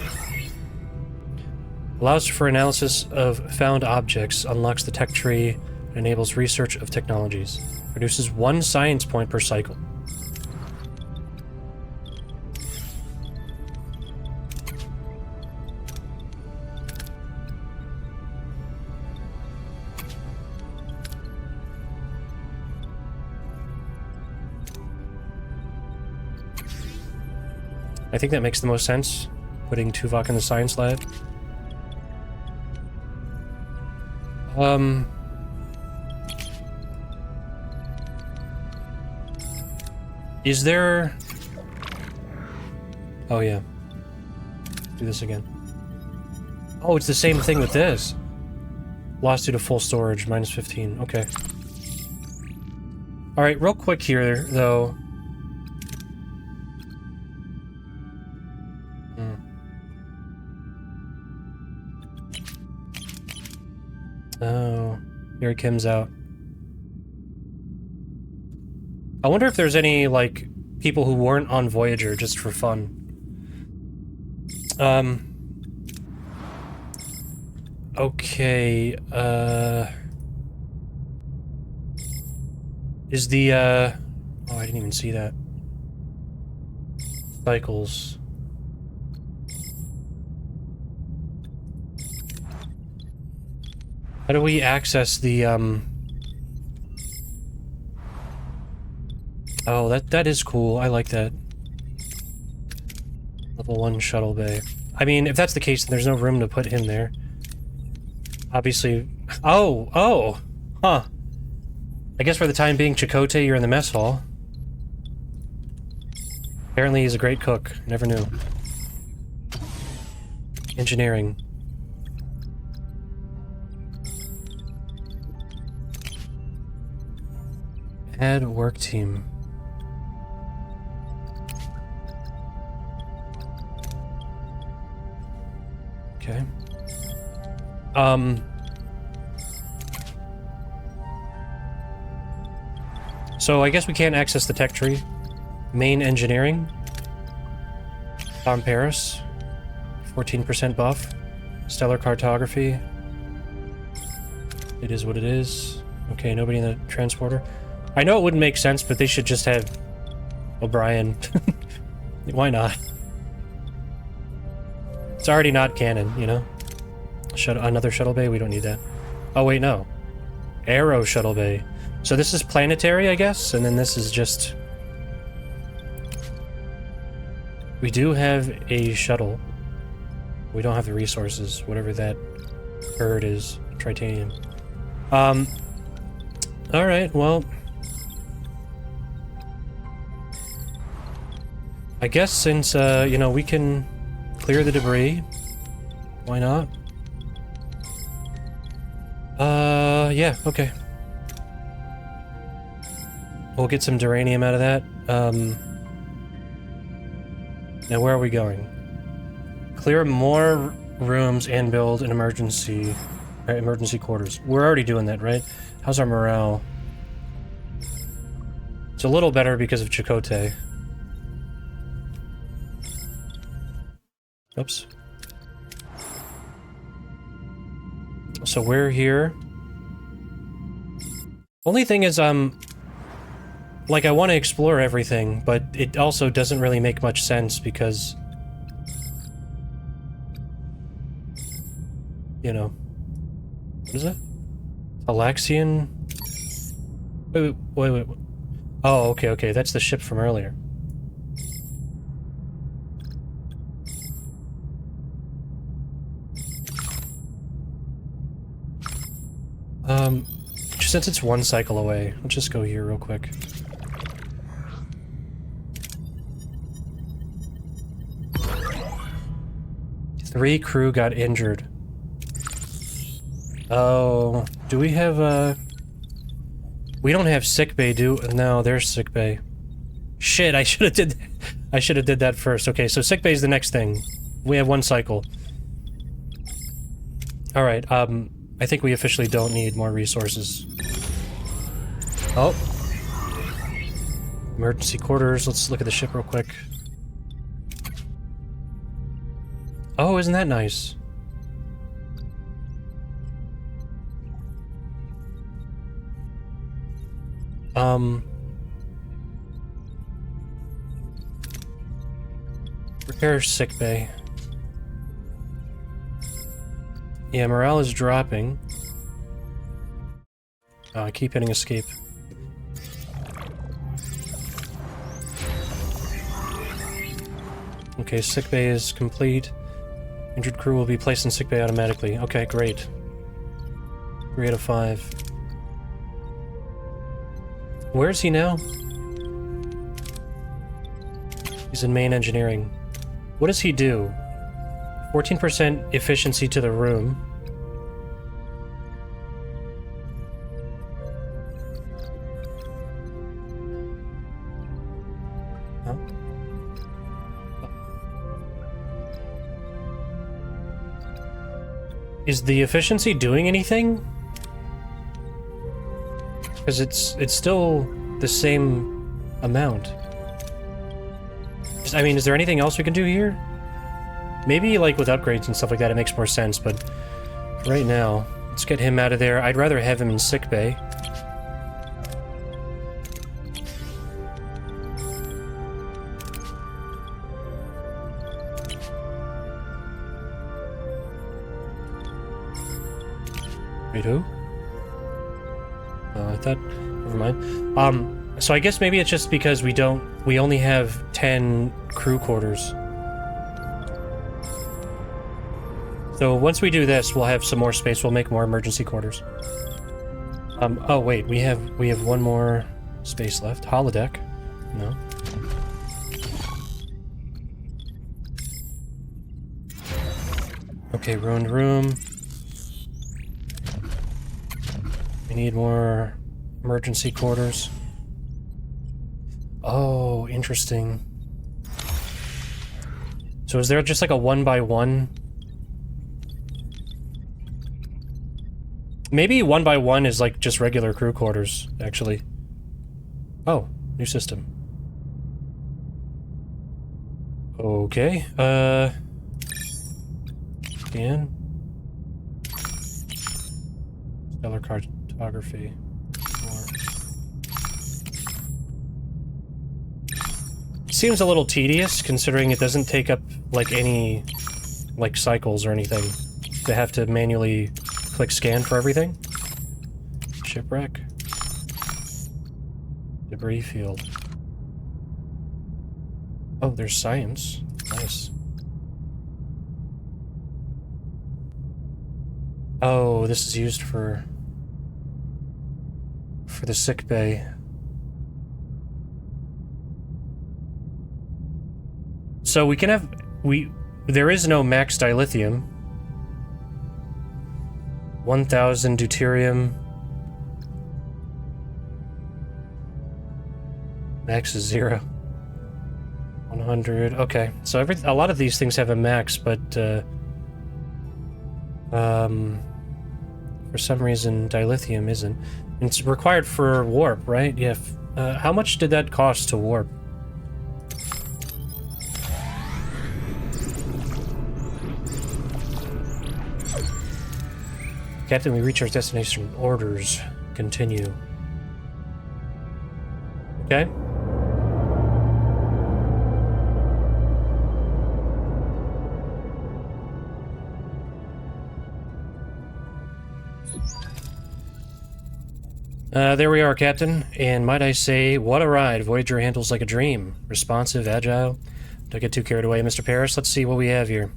Allows for analysis of found objects. Unlocks the tech tree. And enables research of technologies. Produces 1 science point per cycle. I think that makes the most sense, putting Tuvok in the science lab. Is there... Oh, yeah. Do this again. Oh, it's the same thing with this. Lost due to full storage, minus 15. Okay. Alright, real quick here, though. Oh, here Kim's out. I wonder if there's any, like, people who weren't on Voyager just for fun. Okay, is the, oh, I didn't even see that. Cycles. How do we access the, Oh, that is cool. I like that. Level 1 shuttle bay. I mean, if that's the case, then there's no room to put him there. Obviously... Oh! Huh. I guess for the time being, Chakotay, you're in the mess hall. Apparently he's a great cook. Never knew. Engineering. Add work team. Okay. So I guess we can't access the tech tree. Main engineering. Tom Paris. 14% buff. Stellar cartography. It is what it is. Okay, nobody in the transporter. I know it wouldn't make sense, but they should just have O'Brien. Why not? It's already not canon, you know? Another shuttle bay? We don't need that. Oh, wait, no. Aero shuttle bay. So this is planetary, I guess? And then this is just... We do have a shuttle. We don't have the resources, whatever that bird is. Tritanium. Alright, well... I guess since, you know, we can clear the debris, why not? Yeah, okay. We'll get some Deuterium out of that. Now where are we going? Clear more rooms and build an emergency quarters. We're already doing that, right? How's our morale? It's a little better because of Chakotay. Oops. So we're here. Only thing is, like, I want to explore everything, but it also doesn't really make much sense because... You know. What is that? Alaxian? Wait. Oh, okay, that's the ship from earlier. Since it's one cycle away, let's just go here real quick. Three crew got injured. Oh, do we have, we don't have sickbay, no, there's sickbay. Shit, I should've did that first. Okay, so sickbay is the next thing. We have one cycle. Alright, I think we officially don't need more resources. Oh. Emergency quarters, let's look at the ship real quick. Oh, isn't that nice? Repair sickbay. Yeah, morale is dropping. Oh, I keep hitting escape. Okay, sickbay is complete. Injured crew will be placed in sickbay automatically. Okay, great. 3 out of 5. Where is he now? He's in main engineering. What does he do? 14% efficiency to the room. Huh? Is the efficiency doing anything? Because it's still the same amount. I mean, is there anything else we can do here? Maybe, like, with upgrades and stuff like that, it makes more sense, but right now, let's get him out of there. I'd rather have him in sickbay. Wait, who? I thought... Never mind. So I guess maybe it's just because we only have 10 crew quarters. So once we do this, we'll have some more space. We'll make more emergency quarters. Oh wait, we have one more space left. Holodeck. No. Okay, ruined room. We need more emergency quarters. Oh, interesting. So is there just like a 1x1? Maybe 1x1 is like just regular crew quarters, actually. Oh, new system. Okay, scan. Stellar cartography. Seems a little tedious, considering it doesn't take up, like, any, like, cycles or anything to have to manually click scan for everything. Shipwreck. Debris field. Oh, there's science. Nice. Oh, this is used for the sick bay. So we can have there is no max dilithium. 1000 deuterium. Max is 0. 100. Okay, so a lot of these things have a max, but for some reason dilithium isn't. It's required for warp, right? Yeah. How much did that cost to warp? Captain, we reach our destination. Orders. Continue. Okay. There we are, Captain. And might I say, what a ride. Voyager handles like a dream. Responsive, agile. Don't get too carried away, Mr. Paris. Let's see what we have here.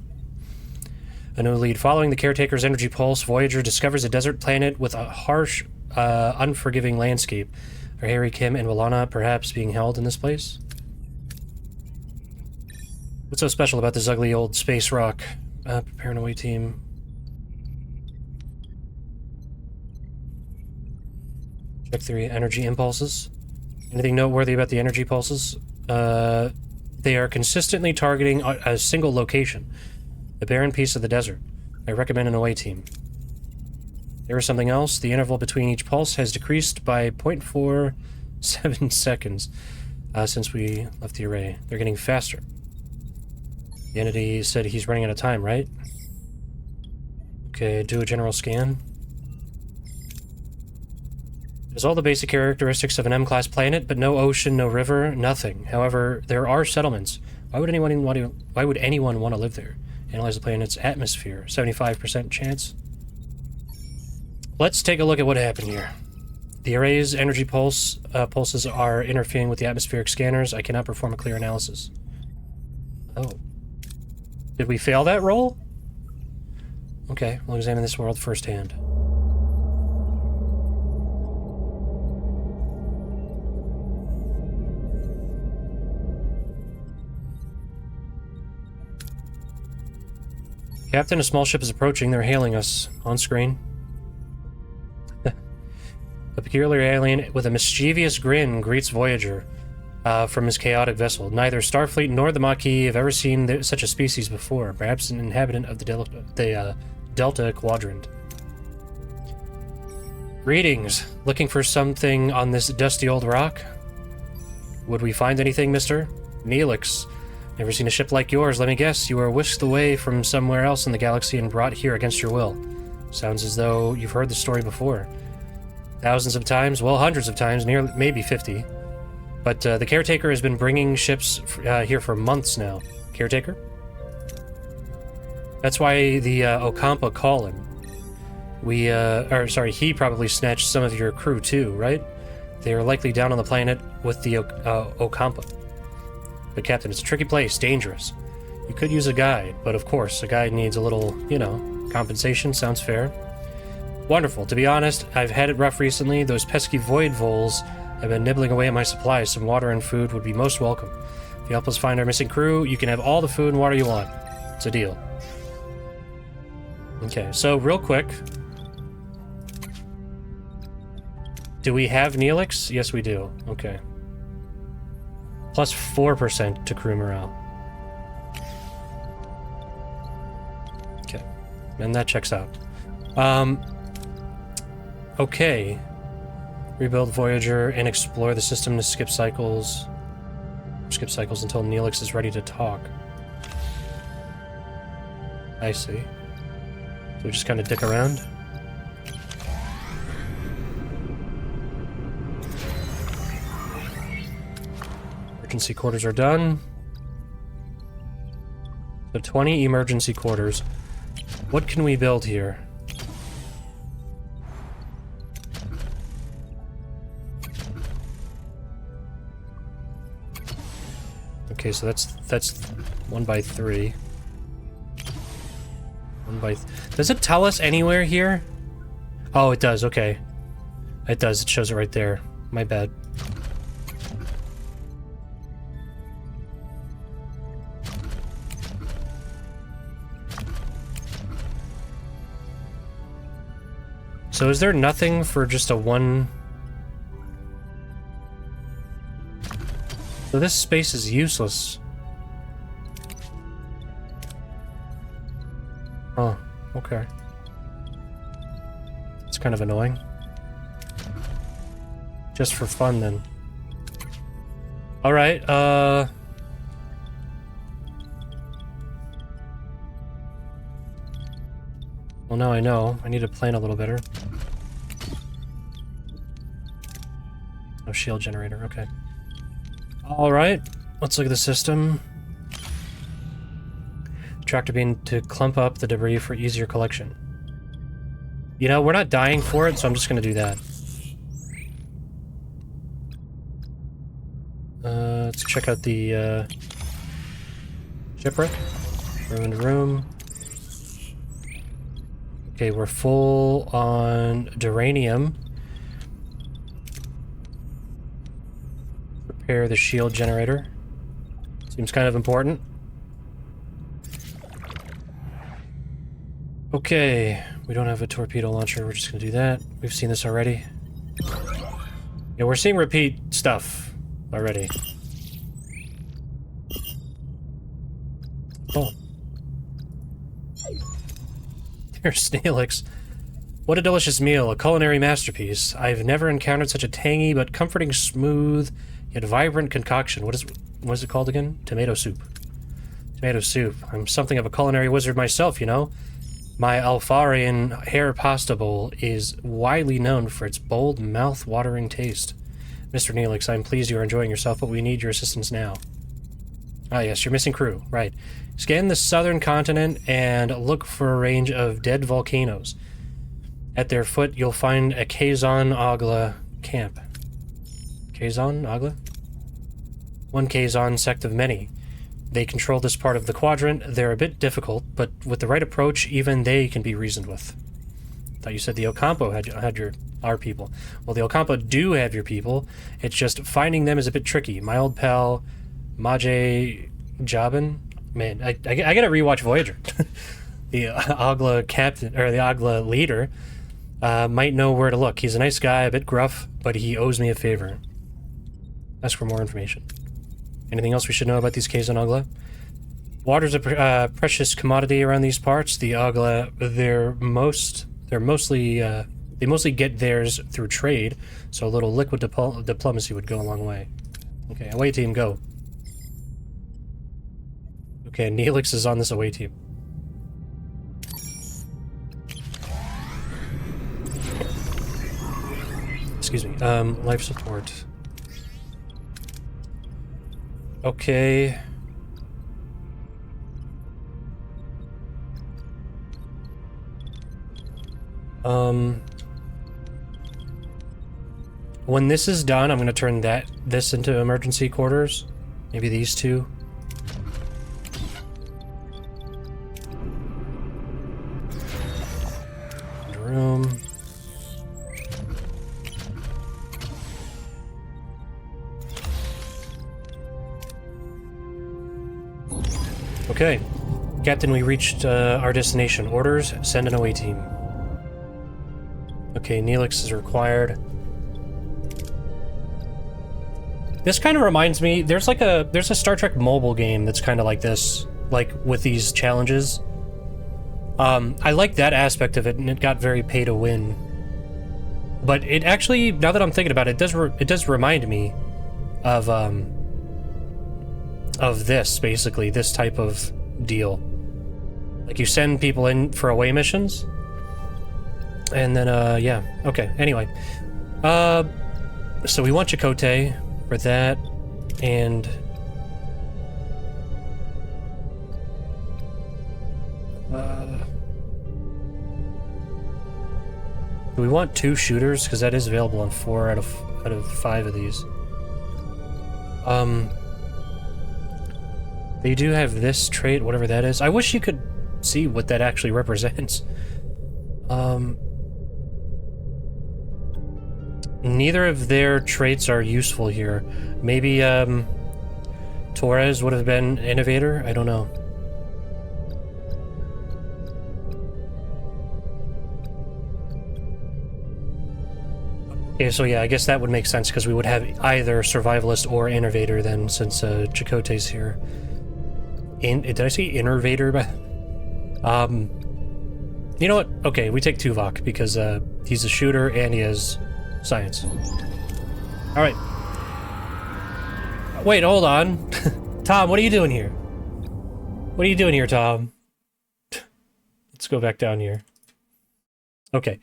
A new lead. Following the Caretaker's energy pulse, Voyager discovers a desert planet with a harsh, unforgiving landscape. Are Harry, Kim, and Walana perhaps being held in this place? What's so special about this ugly old space rock? Prepare an away team. Check 3 energy impulses. Anything noteworthy about the energy pulses? They are consistently targeting a single location. The barren piece of the desert. I recommend an away team. There is something else. The interval between each pulse has decreased by 0.47 seconds since we left the array. They're getting faster. The entity said he's running out of time, right? Okay, do a general scan. It has all the basic characteristics of an M-class planet, but no ocean, no river, nothing. However, there are settlements. Why would anyone want to live there? Analyze the planet's atmosphere. 75% chance. Let's take a look at what happened here. The array's energy pulses are interfering with the atmospheric scanners. I cannot perform a clear analysis. Oh. Did we fail that roll? Okay, we'll examine this world firsthand. Captain, a small ship is approaching. They're hailing us. On screen. A peculiar alien with a mischievous grin greets Voyager from his chaotic vessel. Neither Starfleet nor the Maquis have ever seen such a species before. Perhaps an inhabitant of the Delta Quadrant. Greetings. Looking for something on this dusty old rock? Would we find anything, mister? Neelix. Never seen a ship like yours. Let me guess, you were whisked away from somewhere else in the galaxy and brought here against your will. Sounds as though you've heard the story before. Thousands of times, well, hundreds of times, maybe 50. But the Caretaker has been bringing ships here for months now. Caretaker? That's why the Ocampa call him. He probably snatched some of your crew too, right? They are likely down on the planet with the Ocampa. But Captain, it's a tricky place, dangerous. You could use a guide, but of course, a guide needs a little, compensation. Sounds fair. Wonderful. To be honest, I've had it rough recently. Those pesky void voles have been nibbling away at my supplies. Some water and food would be most welcome. If you help us find our missing crew, you can have all the food and water you want. It's a deal. Okay, so real quick. Do we have Neelix? Yes, we do. Okay. Plus 4% to crew morale. Okay. And that checks out. Okay. Rebuild Voyager and explore the system to skip cycles. Skip cycles until Neelix is ready to talk. I see. So we just kind of dick around. Emergency quarters are done. So 20 emergency quarters. What can we build here? Okay, so that's 1 by 3. Does it tell us anywhere here? Oh, it does, okay. It does, it shows it right there. My bad. So is there nothing for just a 1... So this space is useless. Oh, okay. It's kind of annoying. Just for fun, then. Alright, well, now I know. I need to plan a little better. No shield generator, okay. Alright, let's look at the system. Tractor beam to clump up the debris for easier collection. You know, we're not dying for it, so I'm just gonna do that. Let's check out the, shipwreck. Ruined room. Okay, we're full on Deuterium. Repair the shield generator. Seems kind of important. Okay, we don't have a torpedo launcher, we're just gonna do that. We've seen this already. Yeah, we're seeing repeat stuff already. Oh. There's Neelix. What a delicious meal, a culinary masterpiece. I've never encountered such a tangy but comforting, smooth, yet vibrant concoction. What is it called again? Tomato soup. Tomato soup. I'm something of a culinary wizard myself, you know. My Alfarian hair pasta bowl is widely known for its bold, mouth-watering taste. Mr. Neelix, I'm pleased you are enjoying yourself, but we need your assistance now. Ah yes, you're missing crew. Right. Scan the southern continent and look for a range of dead volcanoes. At their foot, you'll find a Kazon Agla camp. Kazon Agla? One Kazon sect of many. They control this part of the quadrant. They're a bit difficult, but with the right approach, even they can be reasoned with. Thought you said the Ocampa had our people. Well, the Ocampa do have your people. It's just finding them is a bit tricky. My old pal, Maje Jabin, man, I gotta rewatch Voyager. The Agla captain, or the Agla leader, might know where to look. He's a nice guy, a bit gruff, but he owes me a favor. Ask for more information. Anything else we should know about these caves on Agla? Water's a precious commodity around these parts. The Agla, they mostly get theirs through trade, so a little liquid diplomacy would go a long way. Okay, away team, go. Okay, Neelix is on this away team. Excuse me, life support. Okay. When this is done, I'm gonna turn this into emergency quarters. Maybe these two. Room. Okay. Captain, we reached our destination. Orders, send an away team. Okay, Neelix is required. This kind of reminds me, there's a Star Trek mobile game that's kind of like this, like with these challenges. I like that aspect of it, and it got very pay to win. But it actually, now that I'm thinking about it, it does remind me of this, basically, this type of deal. Like, you send people in for away missions, and then, yeah, okay, anyway. So we want Chakotay for that, and... do we want 2 shooters? Because that is available on 4 out of 5 of these. They do have this trait, whatever that is. I wish you could see what that actually represents. Neither of their traits are useful here. Maybe, Torres would have been innovator? I don't know. Okay, so yeah, I guess that would make sense, because we would have either survivalist or innovator then, since Chakotay's here. Did I say innovator? You know what? Okay, we take Tuvok, because he's a shooter and he has science. Alright. Wait, hold on. Tom, what are you doing here? What are you doing here, Tom? Let's go back down here. Okay.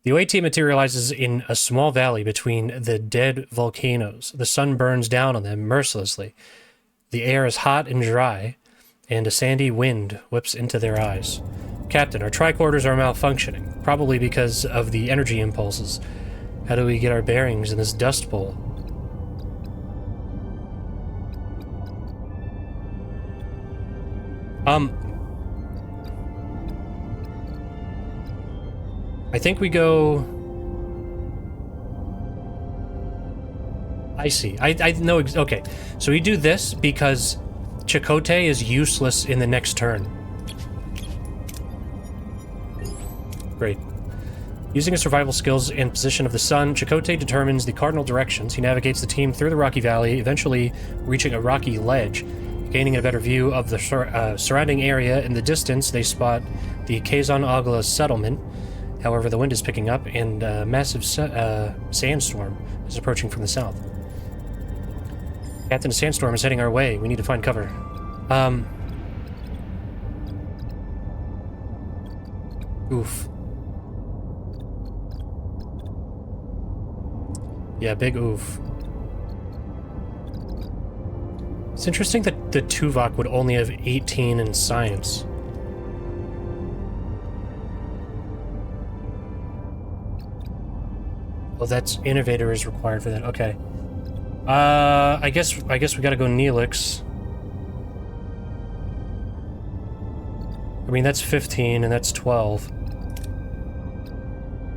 The OAT materializes in a small valley between the dead volcanoes. The sun burns down on them mercilessly. The air is hot and dry, and a sandy wind whips into their eyes. Captain, our tricorders are malfunctioning, probably because of the energy impulses. How do we get our bearings in this dust bowl? I think we go... I see. I know... Okay, so we do this because Chakotay is useless in the next turn. Great. Using his survival skills and position of the sun, Chakotay determines the cardinal directions. He navigates the team through the rocky valley, eventually reaching a rocky ledge. Gaining a better view of the surrounding area, in the distance they spot the Kazon Agla settlement. However, the wind is picking up, and a massive sandstorm is approaching from the south. Captain, a sandstorm is heading our way. We need to find cover. Oof. Yeah, big oof. It's interesting that the Tuvok would only have 18 in science. Well, that's innovator is required for that. Okay. I guess we gotta go Neelix. I mean, that's 15 and that's 12.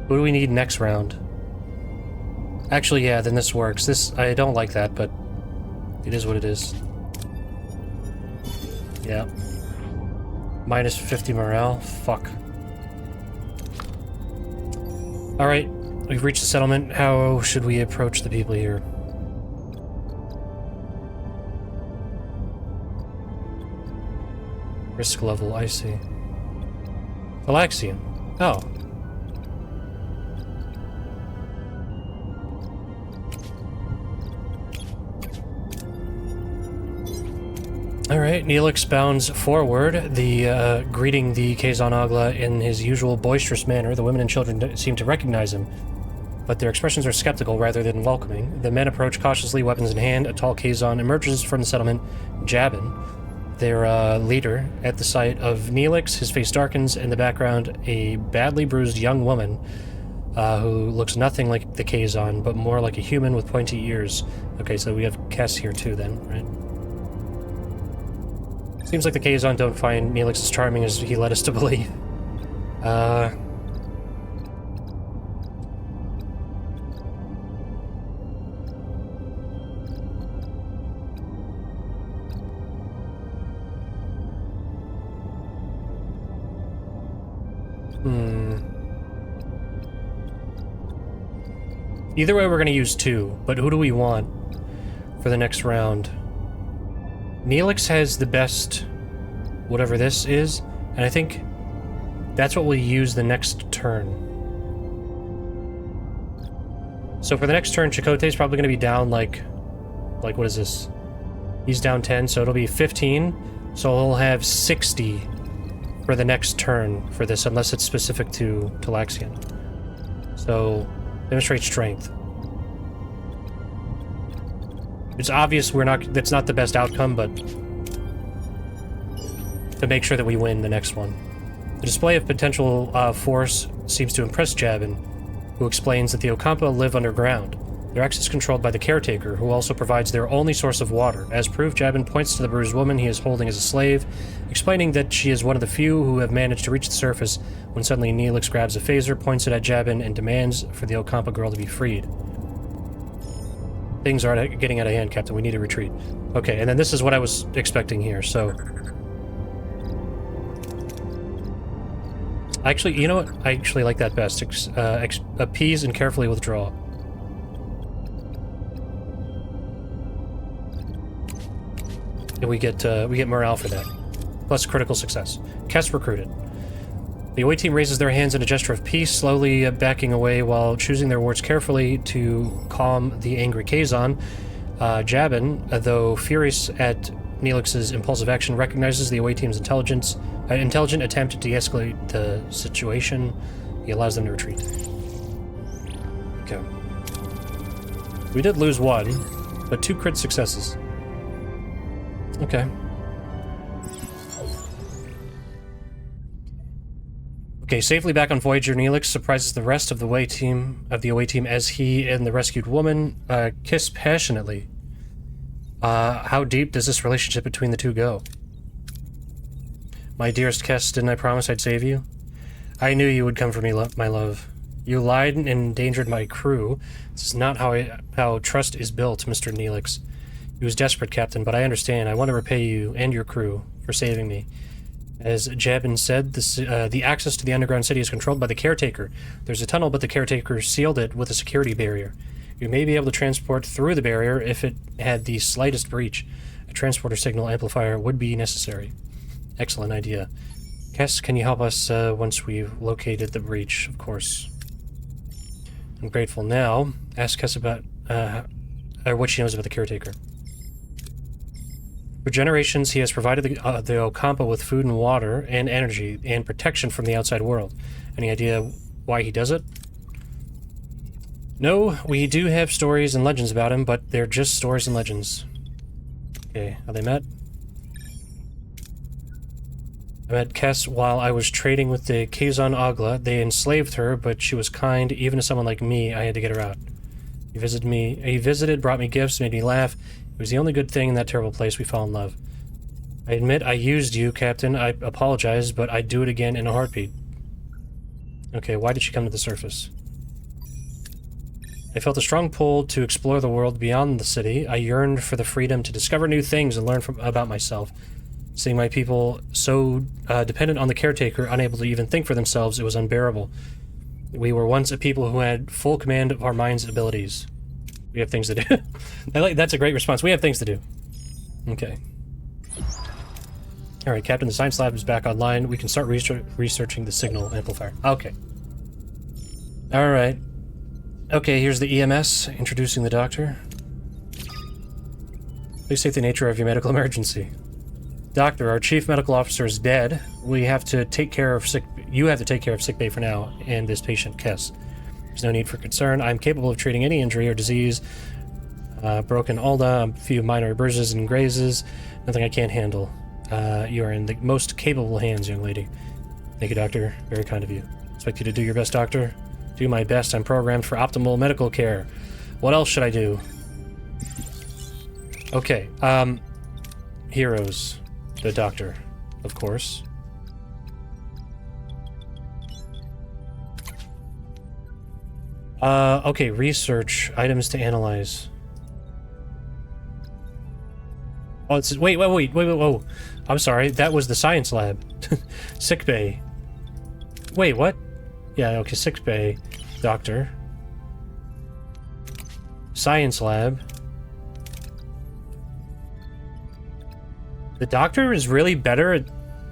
Who do we need next round? Actually, yeah, then this works. This, I don't like that, but it is what it is. Yeah. Minus 50 morale. Fuck. Alright. We've reached the settlement. How should we approach the people here? Risk level, I see. Galaxian. Oh. Alright, Neelix bounds forward, greeting the Kazon Agla in his usual boisterous manner. The women and children seem to recognize him, but their expressions are skeptical rather than welcoming. The men approach cautiously, weapons in hand. A tall Kazon emerges from the settlement, Jabin, their leader. At the sight of Neelix, his face darkens. In the background, a badly bruised young woman who looks nothing like the Kazon, but more like a human with pointy ears. Okay, so we have Kess here too then, right? Seems like the Kazon don't find Neelix as charming as he led us to believe. Either way, we're going to use two, but who do we want for the next round? Neelix has the best whatever this is, and I think that's what we'll use the next turn. So for the next turn, Chakotay's probably going to be down like what is this? He's down 10, so it'll be 15, so he'll have 60 for the next turn for this, unless it's specific to Laxian. So, demonstrate strength. It's obvious that's not the best outcome, but to make sure that we win the next one. The display of potential force seems to impress Jabin, who explains that the Ocampa live underground. Their access is controlled by the Caretaker, who also provides their only source of water. As proof, Jabin points to the bruised woman he is holding as a slave, explaining that she is one of the few who have managed to reach the surface, when suddenly Neelix grabs a phaser, points it at Jabin, and demands for the Ocampa girl to be freed. Things are getting out of hand, Captain. We need to retreat. Okay, and then this is what I was expecting here, so... Actually, you know what? I actually like that best. Appease and carefully withdraw. And we get morale for that. Plus critical success. Kess recruited. The away team raises their hands in a gesture of peace, slowly backing away while choosing their words carefully to calm the angry Kazon. Jabin, though furious at Neelix's impulsive action, recognizes the away team's intelligent attempt to de-escalate the situation. He allows them to retreat. Okay. We did lose one, but 2 crit successes. Okay. Okay, safely back on Voyager, Neelix surprises the rest of the away team as he and the rescued woman kiss passionately. How deep does this relationship between the two go? My dearest Kess, didn't I promise I'd save you? I knew you would come for me, my love. You lied and endangered my crew. This is not how trust is built, Mr. Neelix. He was desperate, Captain, but I understand. I want to repay you and your crew for saving me. As Jabin said, the access to the underground city is controlled by the Caretaker. There's a tunnel, but the Caretaker sealed it with a security barrier. You may be able to transport through the barrier if it had the slightest breach. A transporter signal amplifier would be necessary. Excellent idea. Kess, can you help us once we've located the breach? Of course. I'm grateful now. Ask Kess about what she knows about the Caretaker. For generations, he has provided the Ocampa with food and water and energy and protection from the outside world. Any idea why he does it? No, we do have stories and legends about him, but they're just stories and legends. Okay, how they met? I met Kess while I was trading with the Kazon Agla. They enslaved her, but she was kind. Even to someone like me, I had to get her out. He visited, brought me gifts, made me laugh. It was the only good thing in that terrible place. We fell in love. I admit I used you, Captain. I apologize, but I'd do it again in a heartbeat. Okay, why did she come to the surface? I felt a strong pull to explore the world beyond the city. I yearned for the freedom to discover new things and learn about myself. Seeing my people so dependent on the Caretaker, unable to even think for themselves, it was unbearable. We were once a people who had full command of our minds' abilities. We have things to do. That's a great response. We have things to do. Okay. Alright, Captain, the science lab is back online. We can start researching the signal amplifier. Okay. Alright. Okay, here's the EMS, introducing the doctor. Please state the nature of your medical emergency. Doctor, our chief medical officer is dead. You have to take care of sick bay for now, and this patient, Kess. There's no need for concern. I'm capable of treating any injury or disease. Broken ulna, a few minor bruises and grazes. Nothing I can't handle. You are in the most capable hands, young lady. Thank you, Doctor. Very kind of you. Expect you to do your best, Doctor. Do my best. I'm programmed for optimal medical care. What else should I do? Okay, heroes. The Doctor, of course. Okay, research. Items to analyze. Oh, it's... Wait, whoa. I'm sorry, that was the science lab. Sick bay. Wait, what? Yeah, okay, sick bay. Doctor. Science lab. The Doctor is really better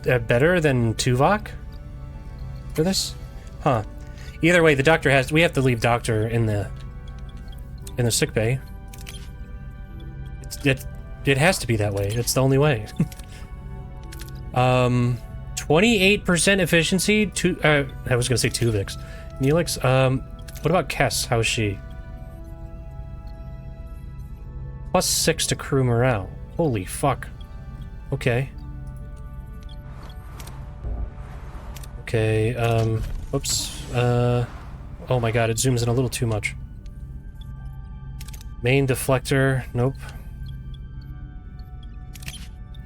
than Tuvok for this? Huh. Either way, the Doctor has... We have to leave Doctor in the sick bay. It has to be that way. It's the only way. 28% efficiency. I was gonna say Tuvix. Neelix. What about Kess? How is she? +6 to crew morale. Holy fuck. Okay. Okay. Whoops. Oh my god! It zooms in a little too much. Main deflector, nope.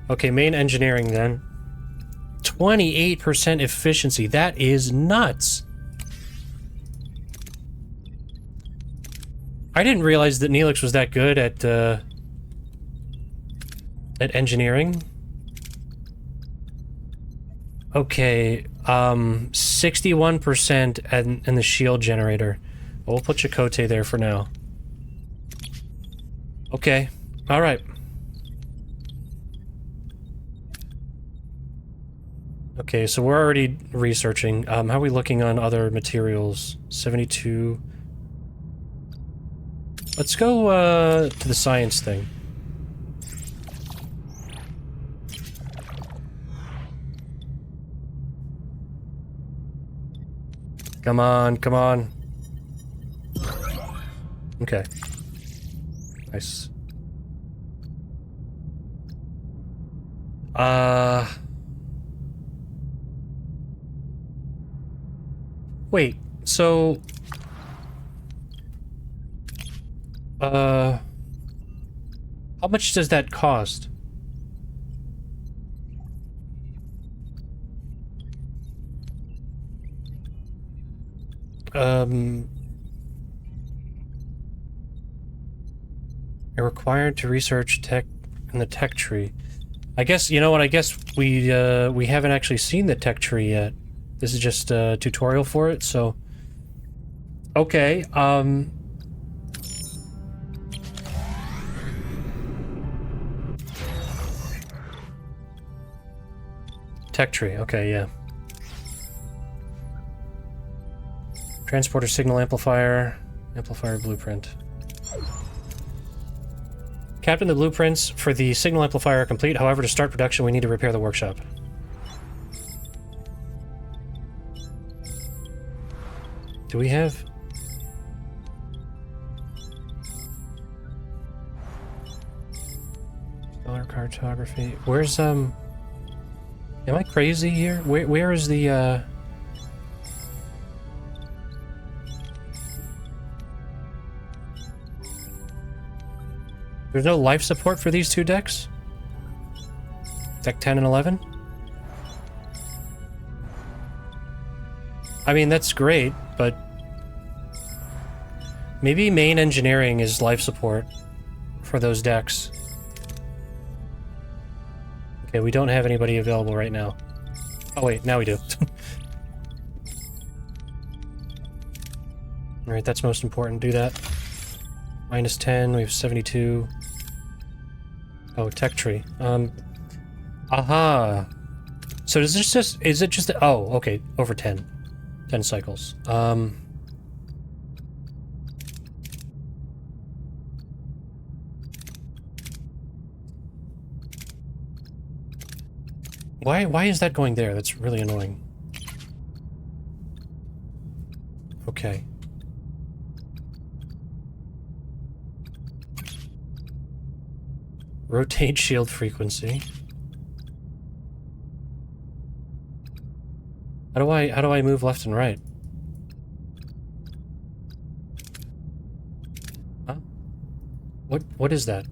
Okay, main engineering then. 28% efficiency, that is nuts! I didn't realize that Neelix was that good at engineering. Okay, 61% in the shield generator. We'll put Chakotay there for now. Okay, alright. Okay, so we're already researching. How are we looking on other materials? 72... Let's go, to the science thing. Come on, come on. Okay. Nice. Wait, so... how much does that cost? You're required to research tech in the tech tree. I guess, you know what, I guess we haven't actually seen the tech tree yet. This is just a tutorial for it, so... Okay, tech tree, okay, yeah. Transporter signal amplifier, amplifier blueprint. Captain, the blueprints for the signal amplifier are complete. However, to start production, we need to repair the workshop. Do we have... Color cartography. Where's, Am I crazy here? Where is the, There's no life support for these two decks? Deck 10 and 11? I mean, that's great, but... Maybe main engineering is life support for those decks. Okay, we don't have anybody available right now. Oh wait, now we do. Alright, that's most important. Do that. Minus 10, we have 72. Oh, tech tree. Aha! So is this just... Is it just... Oh, okay. Over 10. 10 cycles. Why is that going there? That's really annoying. Okay. Rotate shield frequency. How do I move left and right? Huh? What is that?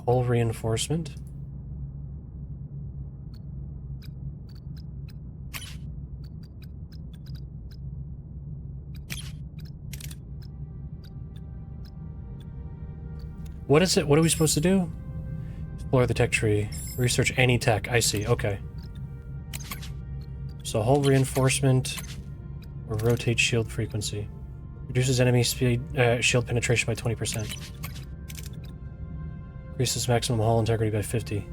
Hull reinforcement? What is it? What are we supposed to do? Explore the tech tree. Research any tech. I see. Okay. So hull reinforcement or rotate shield frequency. Reduces enemy speed, shield penetration by 20%. Increases maximum hull integrity by 50.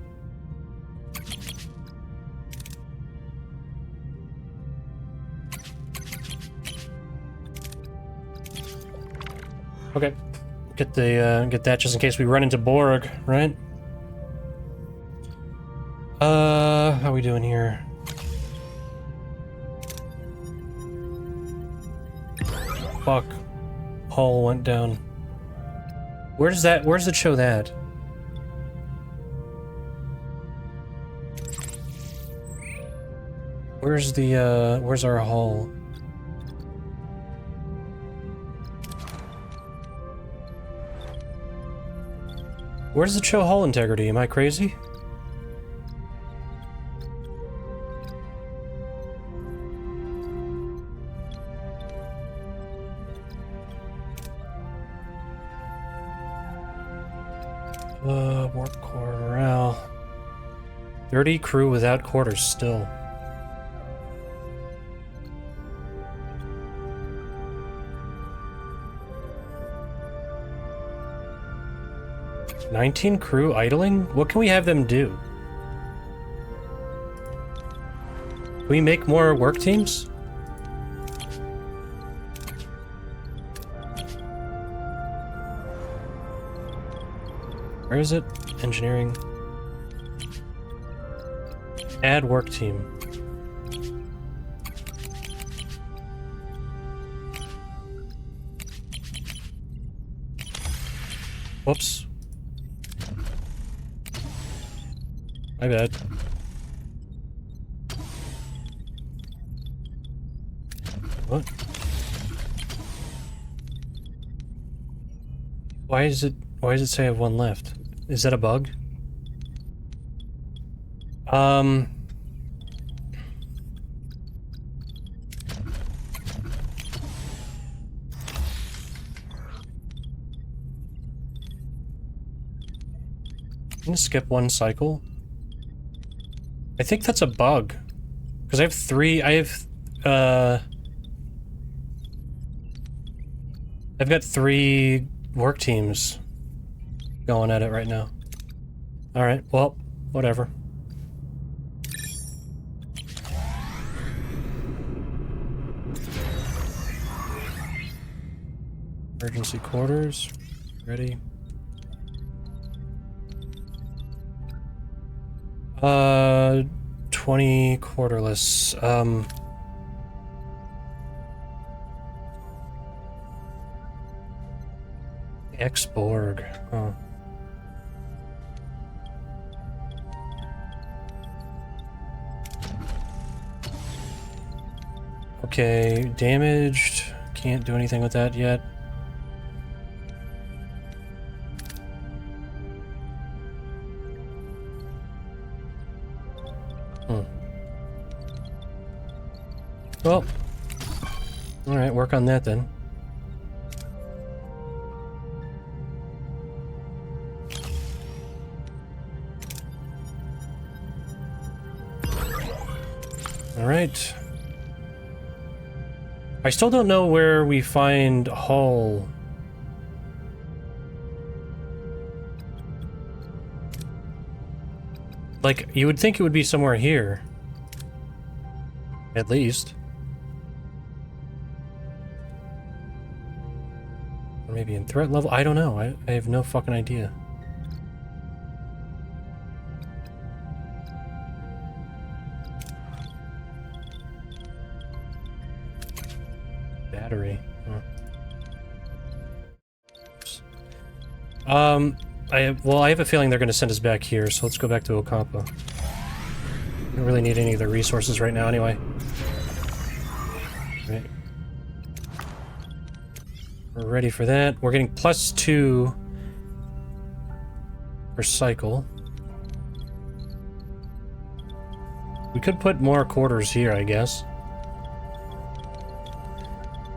Okay. Get that just in case we run into Borg, right? How are we doing here? Fuck. Hull went down. Where's it show that? Where's our hull? Where does it show hull integrity? Am I crazy? Warp core morale. 30 crew without quarters still. "19 crew idling? What can we have them do? Can we make more work teams? Where is it? Engineering. Add work team. Whoops. My bad. What? Why does it say I have one left? Is that a bug? I'm gonna skip one cycle. I think that's a bug. Because I have three, I've got 3 work teams going at it right now. Alright, well, whatever. Emergency quarters. Ready. 20 quarterless. X-Borg. Oh. Okay, damaged. Can't do anything with that yet. Well, alright, work on that then. Alright. I still don't know where we find hull. Like, you would think it would be somewhere here. At least. Or maybe in threat level? I don't know. I have no fucking idea. Battery. Oh. I have a feeling they're going to send us back here, so let's go back to Ocampa. We don't really need any of their resources right now anyway. Right. We're ready for that. We're getting +2 per cycle. We could put more quarters here, I guess.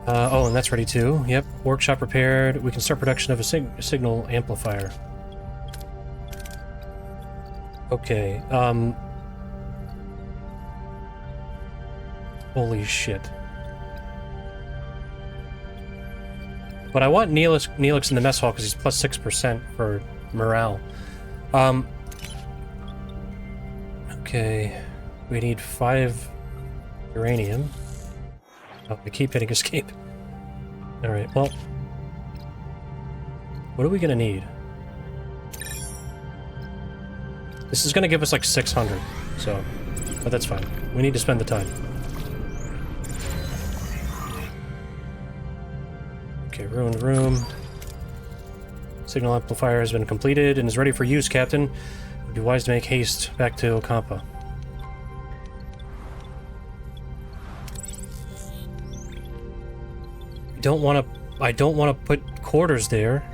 Oh, and that's ready too. Yep, workshop repaired. We can start production of a signal amplifier. Okay, holy shit. But I want Neelix in the mess hall because he's +6% for morale. Okay, we need 5 uranium. Oh, I keep hitting escape. Alright, well... what are we gonna need? This is gonna give us like 600, so... but that's fine. We need to spend the time. Okay, ruined room. Signal amplifier has been completed and is ready for use, Captain. It would be wise to make haste back to Ocampa. I don't want to put quarters there.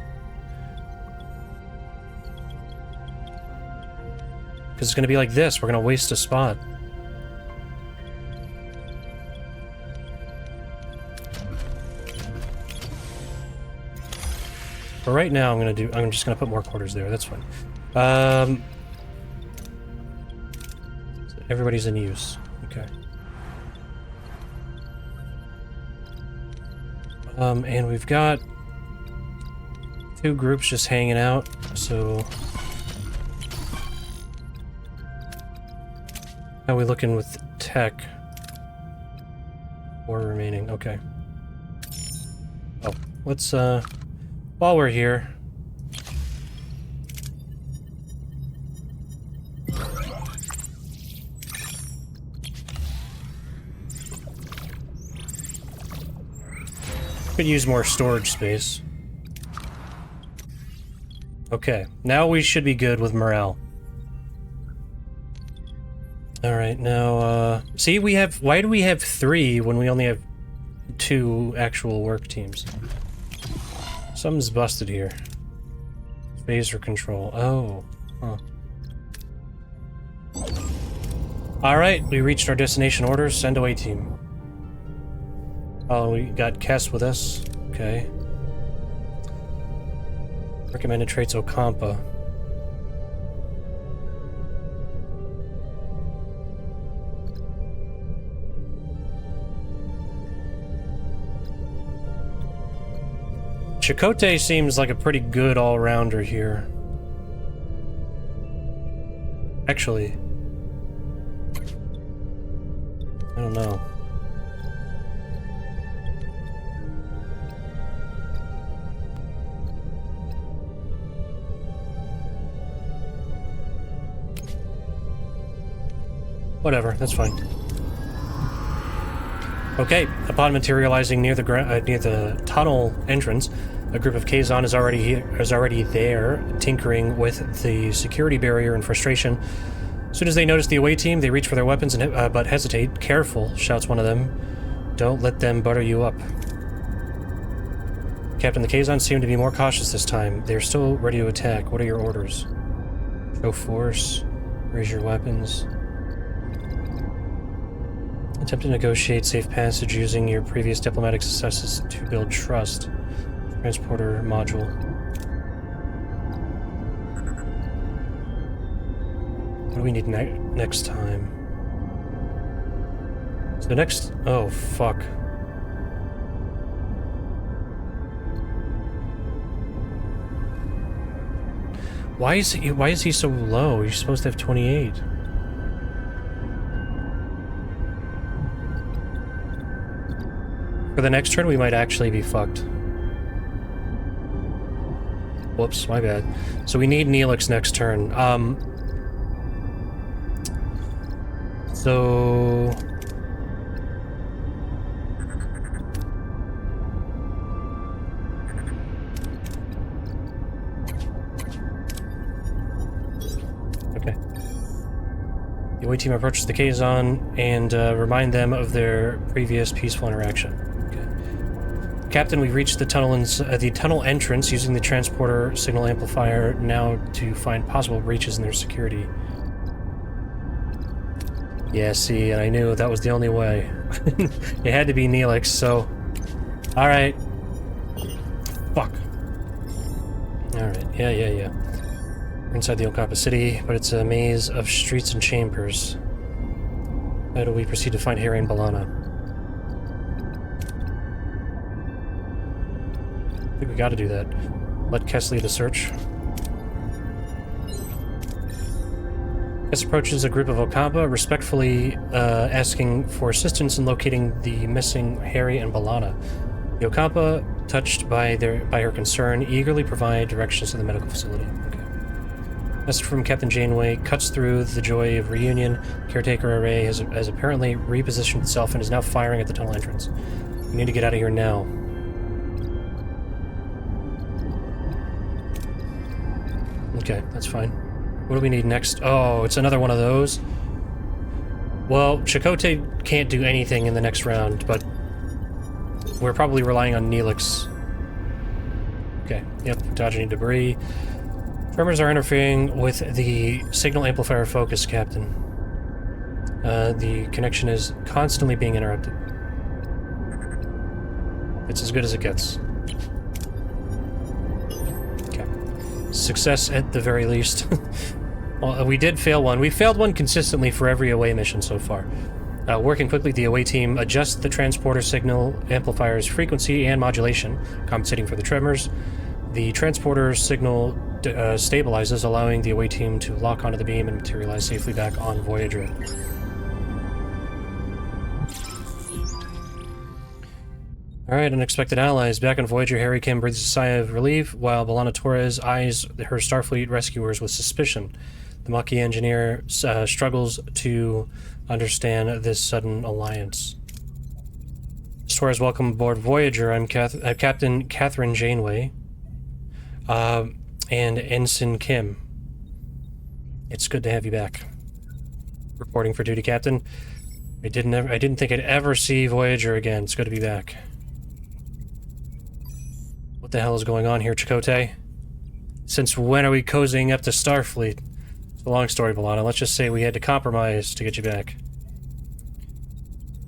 Because it's going to be like this. We're going to waste a spot. But right now, I'm just going to put more quarters there. That's fine. So everybody's in use. Okay. And we've got 2 groups just hanging out, so... How are we looking with tech? 4 remaining, okay. Oh, let's, while we're here... Could use more storage space. Okay, now we should be good with morale. Alright, now, see, we have... Why do we have 3 when we only have 2 actual work teams? Something's busted here. Phaser control. Oh. Huh. Alright, we reached our destination orders. Send away team. Oh, we got Kess with us. Okay. Recommended traits Ocampa. Chakotay seems like a pretty good all-rounder here. Actually, I don't know. Whatever, that's fine. Okay, upon materializing near the tunnel entrance, a group of Kazon is already there, tinkering with the security barrier in frustration. As soon as they notice the away team, they reach for their weapons but hesitate. Careful, shouts one of them. Don't let them butter you up. Captain, the Kazon seem to be more cautious this time. They're still ready to attack. What are your orders? Show force. Raise your weapons. Attempt to negotiate safe passage using your previous diplomatic successes to build trust. Transporter module. What do we need next time? So next... Oh, fuck. Why is he so low? You're supposed to have 28. For the next turn, we might actually be fucked. Whoops, my bad. So we need Neelix next turn. So... Okay. The away team approaches the Kazon and remind them of their previous peaceful interaction. Captain, we've reached the tunnel entrance using the transporter signal amplifier now to find possible breaches in their security. Yeah, see, and I knew that was the only way. It had to be Neelix, so... Alright. Fuck. Alright, yeah. We're inside the Ocampa city, but it's a maze of streets and chambers. How do we proceed to find Harry and B'Elanna? I think we gotta do that. Let Kess lead the search. Kess approaches a group of Ocampa, respectfully asking for assistance in locating the missing Harry and B'Elanna. The Ocampa, touched by her concern, eagerly provide directions to the medical facility. Okay. Message from Captain Janeway cuts through the joy of reunion. Caretaker array has apparently repositioned itself and is now firing at the tunnel entrance. We need to get out of here now. Okay, that's fine. What do we need next? Oh, it's another one of those. Well, Chakotay can't do anything in the next round, but we're probably relying on Neelix. Okay, yep, dodging debris. Tremors are interfering with the signal amplifier focus, Captain. The connection is constantly being interrupted. It's as good as it gets. Okay. Success at the very least. Well, we did fail one. We failed one consistently for every away mission so far. Working quickly, the away team adjusts the transporter signal amplifier's frequency and modulation, compensating for the tremors. The transporter signal stabilizes, allowing the away team to lock onto the beam and materialize safely back on Voyager. Alright, unexpected allies. Back on Voyager, Harry Kim breathes a sigh of relief, while B'Elanna Torres eyes her Starfleet rescuers with suspicion. The Maquis engineer struggles to understand this sudden alliance. Torres, welcome aboard Voyager. I'm Captain Catherine Janeway. And Ensign Kim. It's good to have you back. Reporting for duty, Captain. I didn't think I'd ever see Voyager again. It's good to be back. What the hell is going on here, Chakotay? Since when are we cozying up to Starfleet? It's a long story, B'Elanna. Let's just say we had to compromise to get you back.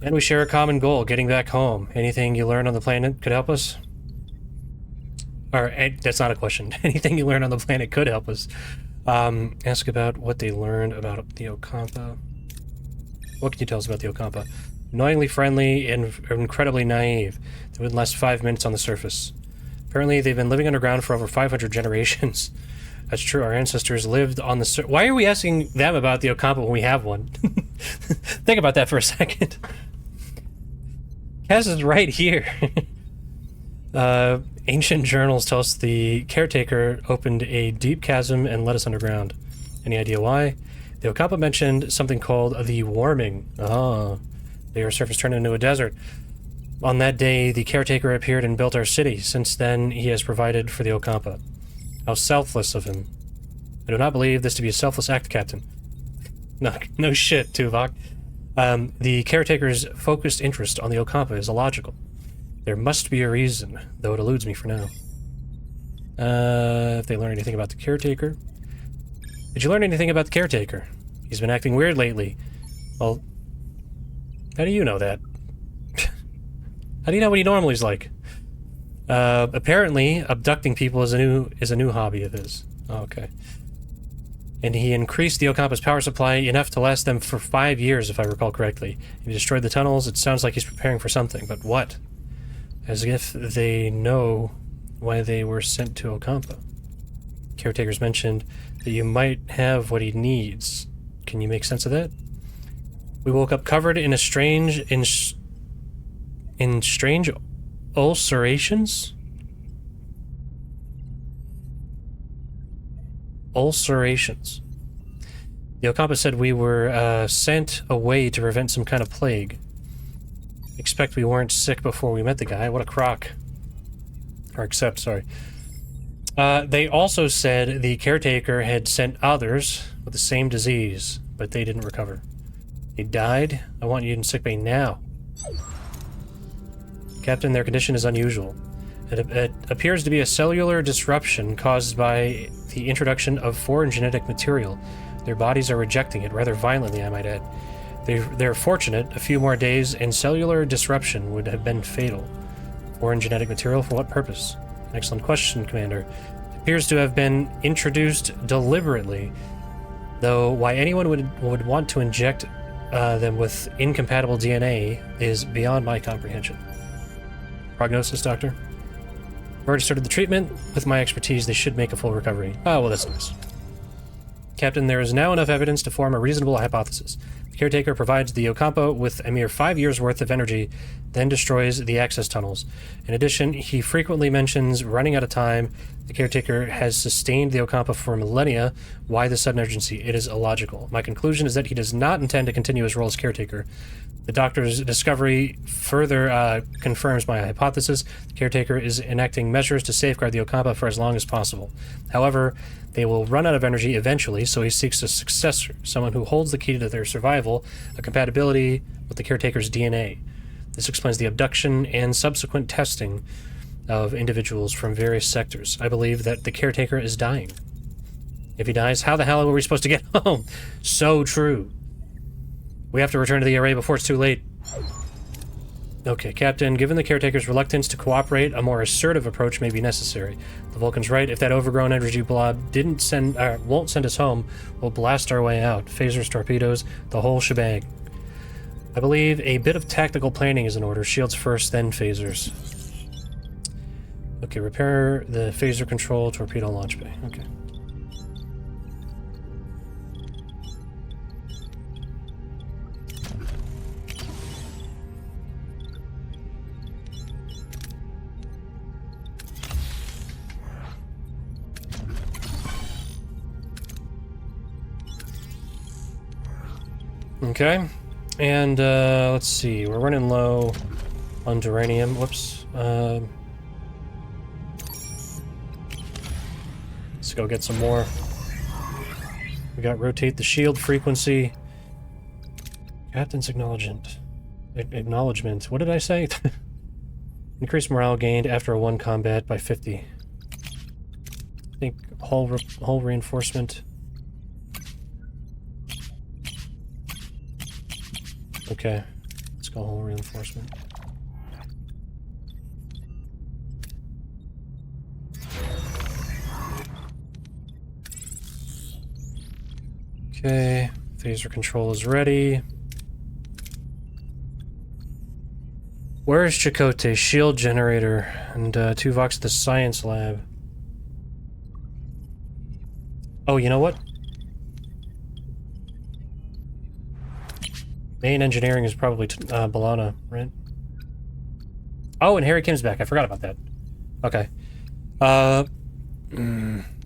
And we share a common goal, getting back home. Anything you learn on the planet could help us? Or, that's not a question. Anything you learn on the planet could help us. Ask about what they learned about the Ocampa. What can you tell us about the Ocampa? Annoyingly friendly and incredibly naive. They wouldn't last 5 minutes on the surface. Apparently, they've been living underground for over 500 generations. That's true, our ancestors lived on the Why are we asking them about the Ocampa when we have one? Think about that for a second. Cass is right here. Ancient journals tell us the Caretaker opened a deep chasm and led us underground. Any idea why? The Ocampa mentioned something called the warming. The Earth's surface turned into a desert. On that day, the Caretaker appeared and built our city. Since then, he has provided for the Ocampa. How selfless of him. I do not believe this to be a selfless act, Captain. No shit, Tuvok. The Caretaker's focused interest on the Ocampa is illogical. There must be a reason, though it eludes me for now. If they learn anything about the Caretaker. Did you learn anything about the Caretaker? He's been acting weird lately. Well, how do you know that? How do you know what he normally is like? Apparently, abducting people is a new hobby of his. Oh, okay. And he increased the Ocampa's power supply enough to last them for 5 years, if I recall correctly. He destroyed the tunnels. It sounds like he's preparing for something, but what? As if they know why they were sent to Ocampa. Caretakers mentioned that you might have what he needs. Can you make sense of that? We woke up covered in strange ulcerations? Ulcerations. The Ocampa said we were sent away to prevent some kind of plague. Expect we weren't sick before we met the guy. What a crock. Or except, sorry. They also said the Caretaker had sent others with the same disease, but they didn't recover. They died. I want you in sickbay now. Captain, their condition is unusual. It appears to be a cellular disruption caused by the introduction of foreign genetic material. Their bodies are rejecting it rather violently, I might add. They're fortunate. A few more days and cellular disruption would have been fatal. Foreign genetic material for what purpose? An excellent question, Commander. It appears to have been introduced deliberately, though why anyone would want to inject them with incompatible DNA is beyond my comprehension. Prognosis, Doctor? I've already started the treatment. With my expertise, they should make a full recovery. Oh, well, that's nice. Captain, there is now enough evidence to form a reasonable hypothesis. The Caretaker provides the Ocampa with a mere 5 years' worth of energy, then destroys the access tunnels. In addition, he frequently mentions running out of time. The Caretaker has sustained the Ocampa for millennia. Why the sudden urgency? It is illogical. My conclusion is that he does not intend to continue his role as Caretaker. The Doctor's discovery further confirms my hypothesis. The Caretaker is enacting measures to safeguard the Ocampa for as long as possible. However, they will run out of energy eventually, so he seeks a successor, someone who holds the key to their survival, a compatibility with the Caretaker's DNA. This explains the abduction and subsequent testing of individuals from various sectors. I believe that the Caretaker is dying. If he dies, how the hell are we supposed to get home? So true. We have to return to the array before it's too late. Okay, Captain, given the Caretaker's reluctance to cooperate, a more assertive approach may be necessary. The Vulcan's right. If that overgrown energy blob won't send us home, we'll blast our way out. Phasers, torpedoes, the whole shebang. I believe a bit of tactical planning is in order. Shields first, then phasers. Okay, repair the phaser control torpedo launch bay. Okay. Okay, and let's see, we're running low on Deuterium. Whoops. Let's go get some more. We got rotate the shield frequency. Captain's acknowledgement. What did I say? Increase morale gained after a 1 combat by 50. I think hull reinforcement. Okay, let's go hull reinforcement. Okay, phaser control is ready. Where is Chakotay? Shield generator and Tuvok's the science lab. Oh, you know what? Main engineering is probably B'Elanna, right? Oh, and Harry Kim's back. I forgot about that. Okay.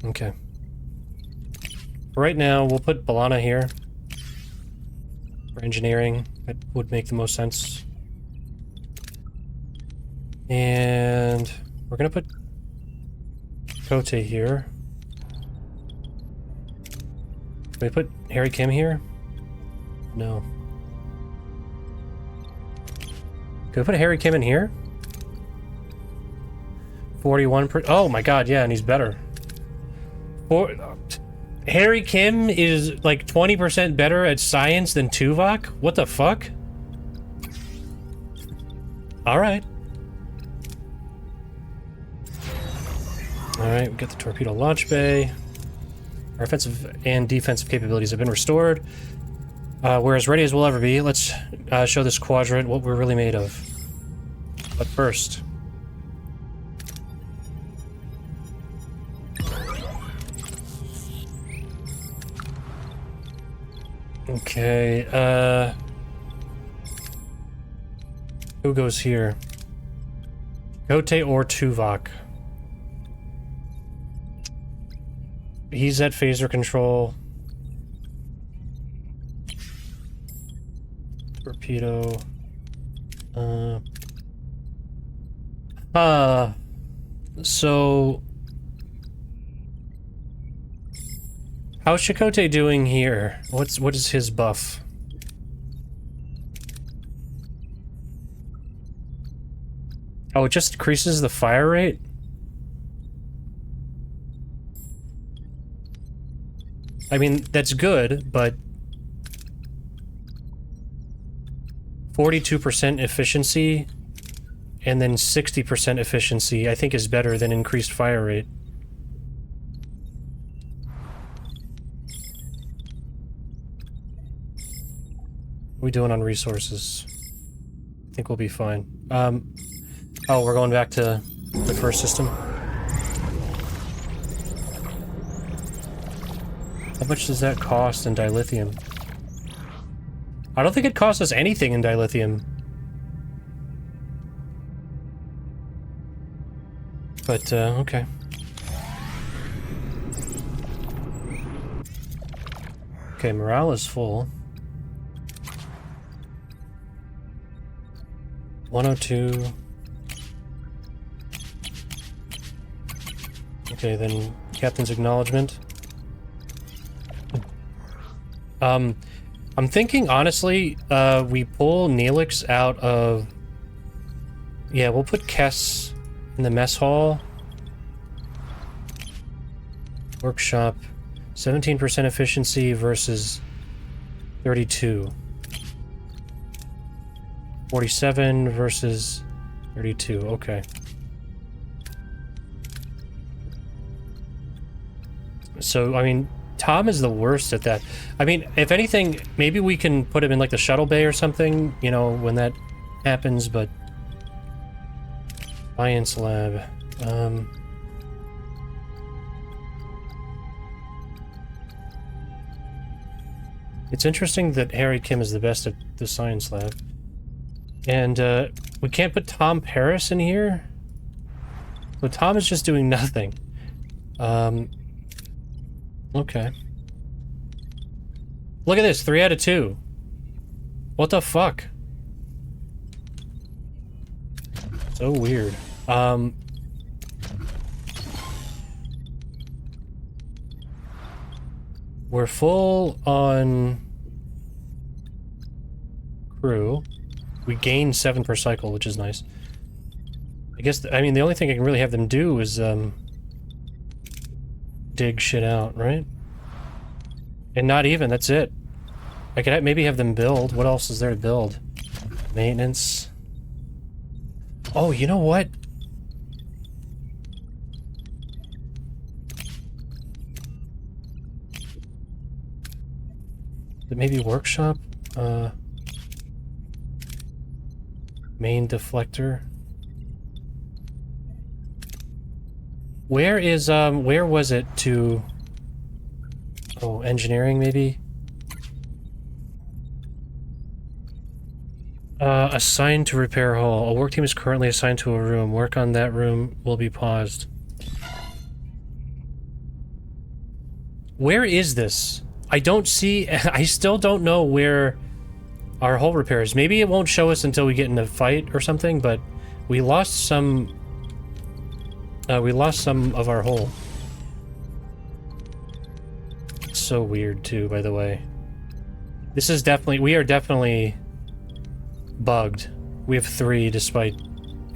Okay. Right now, we'll put B'Elanna here. For engineering. That would make the most sense. And we're gonna put Chakotay here. Can we put Harry Kim here? No. Can we put Harry Kim in here? 41%. Oh my god, yeah, and he's better. Harry Kim is like 20% better at science than Tuvok? What the fuck? Alright. Alright, we got the torpedo launch bay. Our offensive and defensive capabilities have been restored. We're as ready as we'll ever be. Let's show this quadrant what we're really made of. But first... Okay, who goes here? Chakotay or Tuvok? He's at phaser control. Torpedo. So... How's Chakotay doing here? What is his buff? Oh, it just decreases the fire rate? I mean, that's good, but... 42% efficiency, and then 60% efficiency, I think is better than increased fire rate. What are we doing on resources? I think we'll be fine. Oh, we're going back to the first system. How much does that cost in dilithium? I don't think it costs us anything in dilithium. But, okay. Okay, morale is full. 102. Okay, then Captain's acknowledgement. I'm thinking, honestly, we pull Neelix out of... Yeah, we'll put Kess in the mess hall. Workshop. 17% efficiency versus 32. 47 versus 32, okay. So, I mean, Tom is the worst at that. I mean, if anything, maybe we can put him in, like, the shuttle bay or something, you know, when that happens, but... Science lab. It's interesting that Harry Kim is the best at the science lab. And, we can't put Tom Paris in here? So Tom is just doing nothing. Okay. Look at this, 3 out of 2. What the fuck? So weird. We're full on crew. We gain 7 per cycle, which is nice. I guess, I mean, the only thing I can really have them do is, dig shit out, right? And not even, that's it. I could maybe have them build. What else is there to build? Maintenance. Oh, you know what? Maybe workshop? Main deflector. Where is, where was it to... Oh, engineering, maybe? Assigned to repair hull. A work team is currently assigned to a room. Work on that room will be paused. Where is this? I don't see... I still don't know where our hull repair is. Maybe it won't show us until we get in a fight or something, but we lost some... we lost some of our hull. It's so weird, too, by the way. This is definitely... We are definitely bugged. We have 3, despite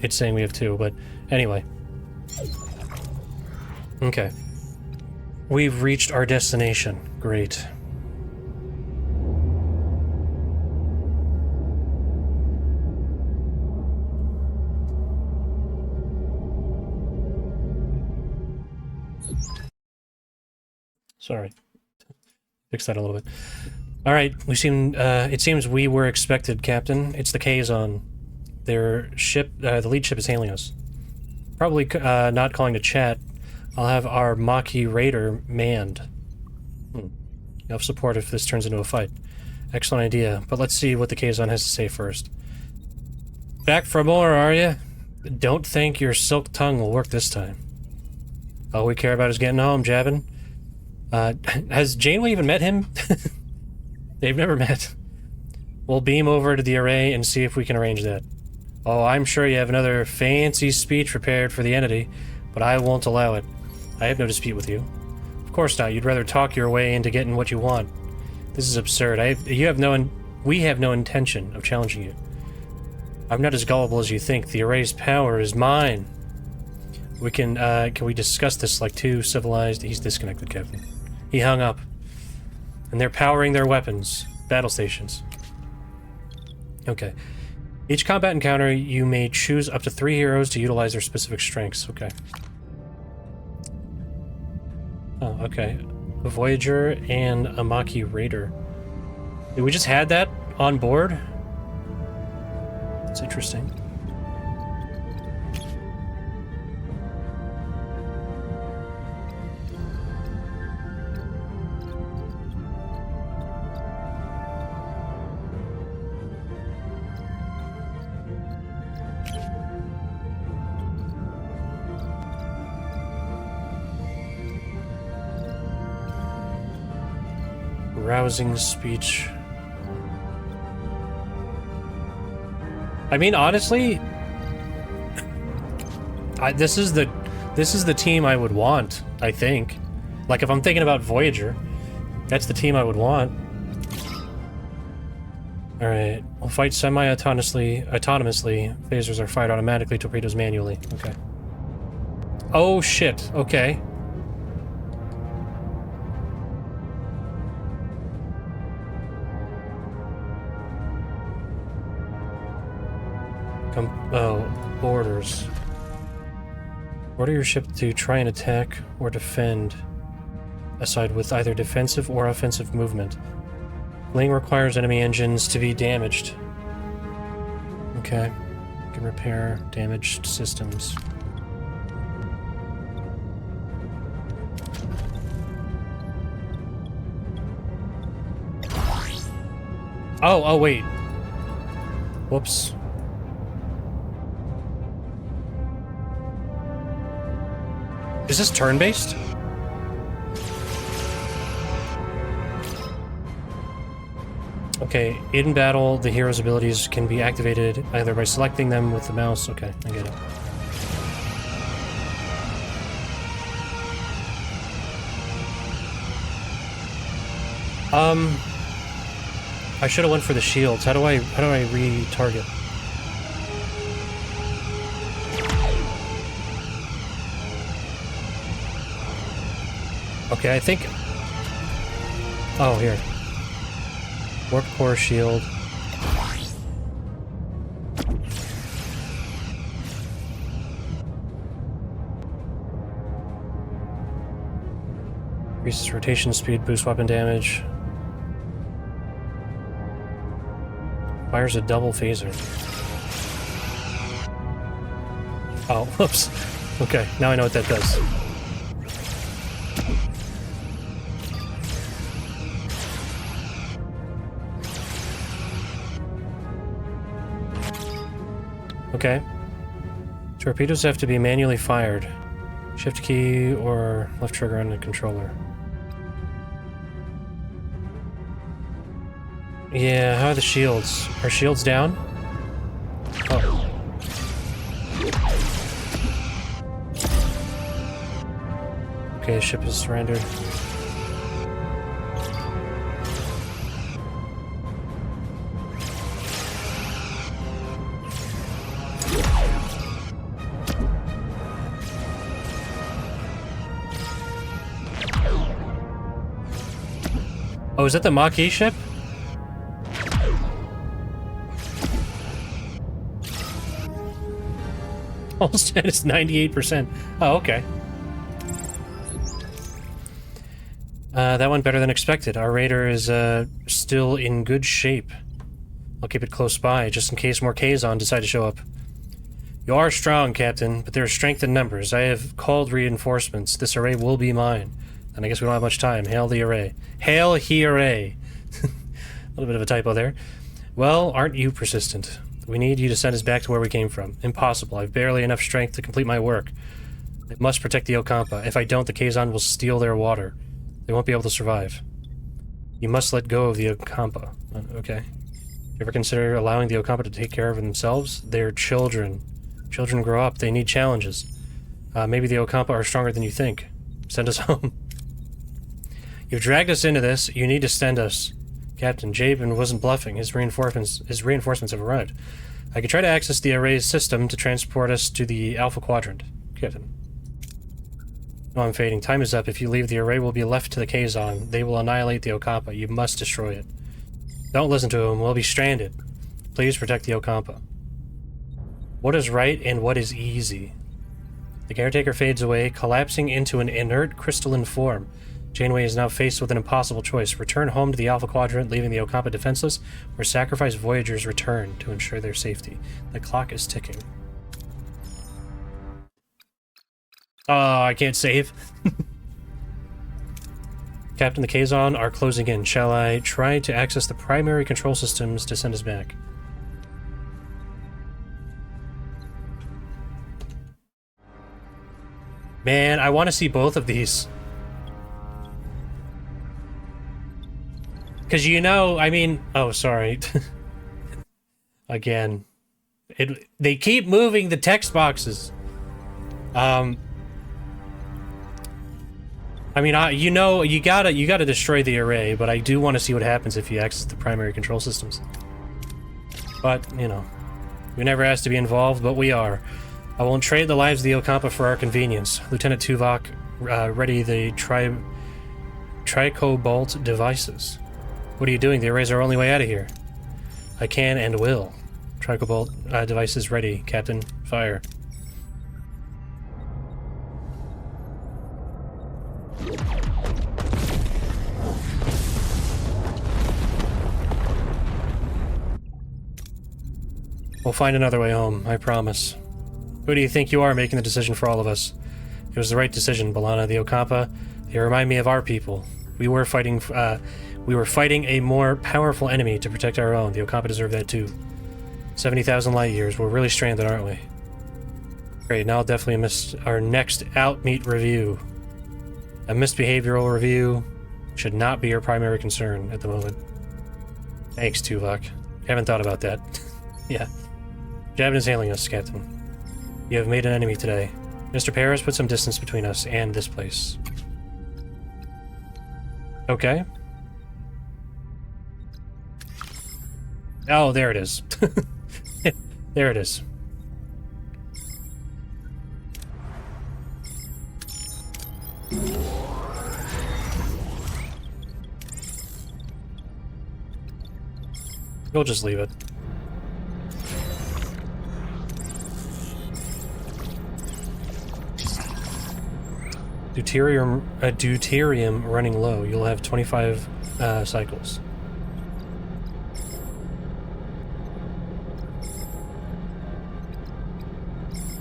it saying we have 2, but anyway. Okay. We've reached our destination. Great. Sorry. Fix that a little bit. Alright, we seem, it seems we were expected, Captain. It's the Kazon. Their ship, the lead ship is hailing us. Probably, not calling to chat. I'll have our Maquis Raider manned. Enough support if this turns into a fight. Excellent idea, but let's see what the Kazon has to say first. Back for more, are you? Don't think your silk tongue will work this time. All we care about is getting home, Jabin. Has Janeway even met him? They've never met. We'll beam over to the array and see if we can arrange that. Oh, I'm sure you have another fancy speech prepared for the entity, but I won't allow it. I have no dispute with you. Of course not. You'd rather talk your way into getting what you want. This is absurd. We have no intention of challenging you. I'm not as gullible as you think. The array's power is mine. We can we discuss this like two civilized... He's disconnected, Captain. He hung up. And they're powering their weapons. Battle stations. Okay. Each combat encounter, you may choose up to 3 heroes to utilize their specific strengths. Okay. Oh, okay. A Voyager and a Maquis Raider. Did we just had that on board? That's interesting. Rousing speech. I mean, honestly, this is the team I would want, I think. Like, if I'm thinking about Voyager, that's the team I would want. Alright, we'll fight semi-autonomously. Phasers are fired automatically, torpedoes manually. Okay. Oh, shit. Okay. Orders. Order your ship to try and attack or defend a side with either defensive or offensive movement. Fleeing requires enemy engines to be damaged. Okay. You can repair damaged systems. Oh, wait. Whoops. Is this turn-based? Okay, in battle, the hero's abilities can be activated either by selecting them with the mouse. Okay, I get it. I should have went for the shields. How do I re-target? Okay, I think... Oh, here. Warp core shield. Increases rotation speed, boosts weapon damage. Fires a double phaser. Oh, whoops. Okay, now I know what that does. Okay. Torpedoes have to be manually fired. Shift key or left trigger on the controller. Yeah, how are the shields? Are shields down? Oh. Okay, ship is surrendered. Oh, is that the Maquis ship? Almost at its 98%. Oh, okay. That went better than expected. Our raider is still in good shape. I'll keep it close by, just in case more Kazon decide to show up. You are strong, Captain, but there is strength in numbers. I have called reinforcements. This array will be mine. And I guess we don't have much time. Hail the array. Hail he array. A little bit of a typo there. Well, aren't you persistent? We need you to send us back to where we came from. Impossible. I've barely enough strength to complete my work. I must protect the Ocampa. If I don't, the Kazon will steal their water. They won't be able to survive. You must let go of the Ocampa. Okay. You ever consider allowing the Ocampa to take care of themselves? They're children. Children grow up. They need challenges. Maybe the Ocampa are stronger than you think. Send us home. You've dragged us into this. You need to send us. Captain, Jabin wasn't bluffing. His reinforcements have arrived. I could try to access the array's system to transport us to the Alpha Quadrant. Captain. No, I'm fading. Time is up. If you leave, the array will be left to the Kazon. They will annihilate the Ocampa. You must destroy it. Don't listen to him. We'll be stranded. Please protect the Ocampa. What is right and what is easy? The Caretaker fades away, collapsing into an inert crystalline form. Janeway is now faced with an impossible choice. Return home to the Alpha Quadrant, leaving the Ocampa defenseless, or sacrifice Voyager's return to ensure their safety. The clock is ticking. Oh, I can't save. Captain, the Kazon are closing in. Shall I try to access the primary control systems to send us back? Man, I want to see both of these. Because you know, I mean... Oh, sorry. Again. They keep moving the text boxes. I mean, you know, you gotta destroy the array, but I do want to see what happens if you access the primary control systems. But, you know, we never asked to be involved, but we are. I won't trade the lives of the Ocampa for our convenience. Lieutenant Tuvok, ready the Tricobalt devices. What are you doing? The array's our only way out of here. I can and will. Tricobolt devices ready, Captain. Fire. We'll find another way home, I promise. Who do you think you are making the decision for all of us? It was the right decision, B'Elanna. The Ocampa, they remind me of our people. We were fighting a more powerful enemy to protect our own. The Ocampa deserve that too. 70,000 light years. We're really stranded, aren't we? Great, now I'll definitely miss our next out-meet review. A misbehavioral review should not be your primary concern at the moment. Thanks, Tuvok. Haven't thought about that. Yeah. Jabin is hailing us, Captain. You have made an enemy today. Mr. Paris, put some distance between us and this place. Okay. Oh, there it is. There it is. We'll just leave it. Deuterium running low. You'll have 25 cycles.